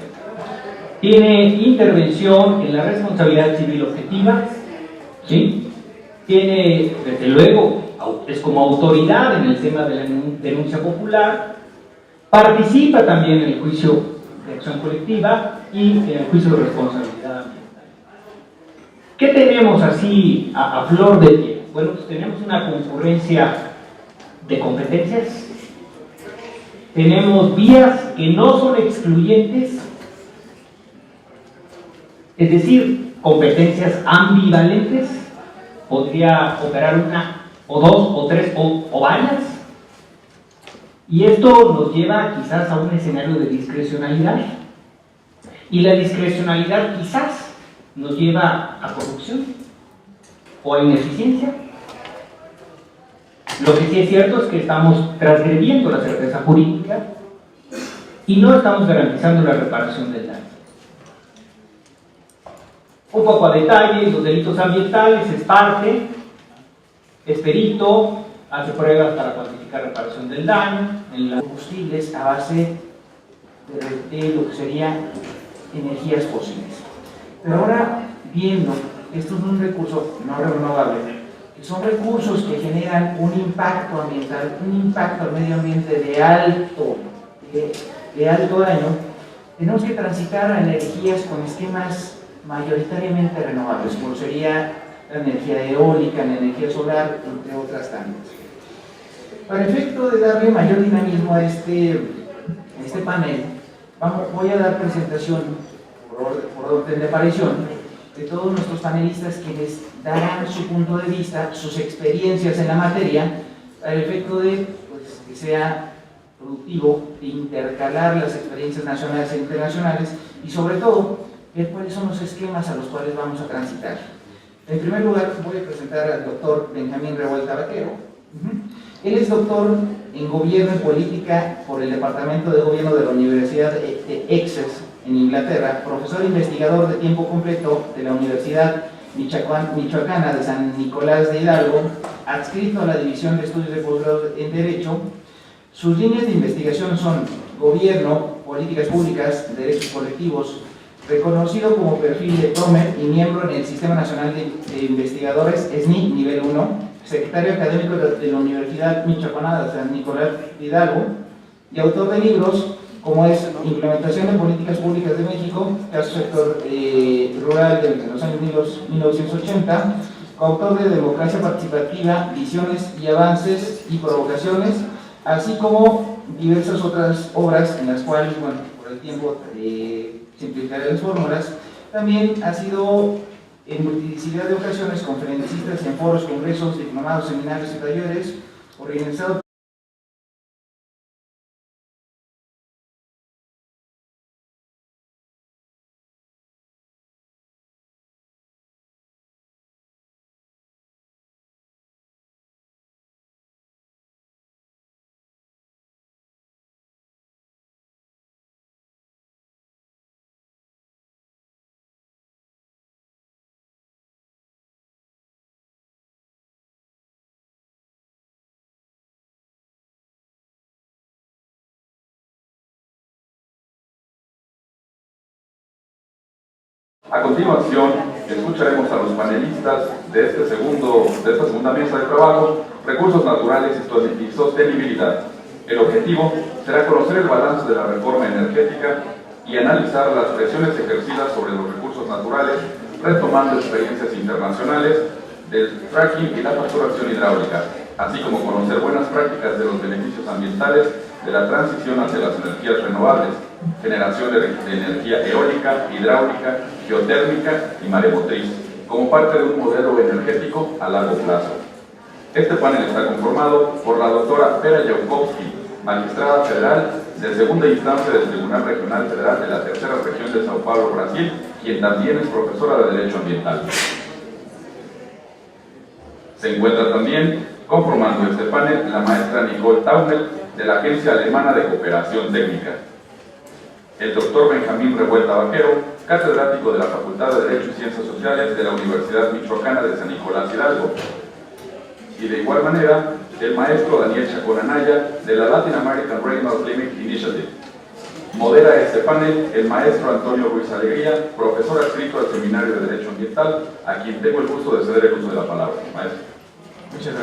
Tiene intervención en la responsabilidad civil objetiva, ¿sí? Tiene, desde luego, es como autoridad en el tema de la denuncia popular, participa también en el juicio de acción colectiva y en el juicio de responsabilidad ambiental. ¿Qué tenemos así a flor de piel? Bueno, pues tenemos una concurrencia de competencias, tenemos vías que no son excluyentes, es decir, competencias ambivalentes, podría operar una, o dos, o tres, o varias, y esto nos lleva quizás a un escenario de discrecionalidad, y la discrecionalidad quizás nos lleva a corrupción o a ineficiencia. Lo que sí es cierto es que estamos transgrediendo la certeza jurídica y no estamos garantizando la reparación del daño. Un poco a detalle, los delitos ambientales es parte, es perito, hace pruebas para cuantificar reparación del daño en los combustibles a base de lo que sería energías fósiles. Pero ahora, viendo que esto es un recurso no renovable, que son recursos que generan un impacto ambiental, un impacto al medio ambiente de alto daño, tenemos que transitar a energías con esquemas mayoritariamente renovables, como sería la energía eólica, la energía solar, entre otras tantas. Para efecto de darle mayor dinamismo a este panel, voy a dar presentación por orden de aparición de todos nuestros panelistas, quienes darán su punto de vista, sus experiencias en la materia, para el efecto de que sea productivo, de intercalar las experiencias nacionales e internacionales y sobre todo ver cuáles son los esquemas a los cuales vamos a transitar. En primer lugar, voy a presentar al doctor Benjamín Revuelta Vaquero. Él es doctor en Gobierno y Política por el Departamento de Gobierno de la Universidad de Essex, en Inglaterra, profesor investigador de tiempo completo de la Universidad Michoacana de San Nicolás de Hidalgo, adscrito a la División de Estudios de Posgrado en Derecho. Sus líneas de investigación son Gobierno, Políticas Públicas, Derechos Colectivos, reconocido como perfil de PROMER y miembro en el Sistema Nacional de Investigadores SNI Nivel 1, secretario académico de la Universidad Michoacana de San Nicolás de Hidalgo y autor de libros como es Implementación de Políticas Públicas de México, caso sector rural de los años 1980, coautor de Democracia Participativa, Visiones y Avances y Provocaciones, así como diversas otras obras en las cuales, bueno, por el tiempo simplificaré las fórmulas. También ha sido en multiplicidad de ocasiones conferencistas en foros, congresos, diplomados, seminarios y talleres organizados A continuación, escucharemos a los panelistas de esta segunda mesa de trabajo, recursos naturales y sostenibilidad. El objetivo será conocer el balance de la reforma energética y analizar las presiones ejercidas sobre los recursos naturales, retomando experiencias internacionales del fracking y la fracturación hidráulica, así como conocer buenas prácticas de los beneficios ambientales de la transición hacia las energías renovables, generación de energía eólica, hidráulica, geotérmica y maremotriz, como parte de un modelo energético a largo plazo. Este panel está conformado por la doctora Vera Jankowski, magistrada federal de segunda instancia del Tribunal Regional Federal de la Tercera Región de Sao Paulo, Brasil, quien también es profesora de Derecho Ambiental. Se encuentra también conformando este panel la maestra Nicole Taunel, de la Agencia Alemana de Cooperación Técnica, el doctor Benjamín Revuelta Vaquero, catedrático de la Facultad de Derecho y Ciencias Sociales de la Universidad Michoacana de San Nicolás Hidalgo, y de igual manera el maestro Daniel Chacón Anaya, de la Latin American Regional Climate Initiative. Modera este panel el maestro Antonio Ruiz Alegría, profesor adscrito al Seminario de Derecho Ambiental, a quien tengo el gusto de ceder el uso de la palabra. Maestro. Muchas gracias.